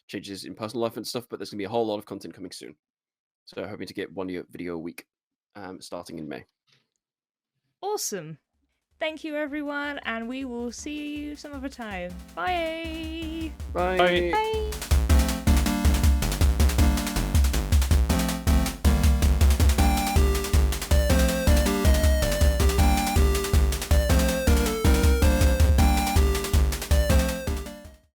changes in personal life and stuff, but there's going to be a whole lot of content coming soon. So hoping to get one video a week starting in May. Awesome. Thank you, everyone, and we will see you some other time. Bye. Bye. Bye. Bye.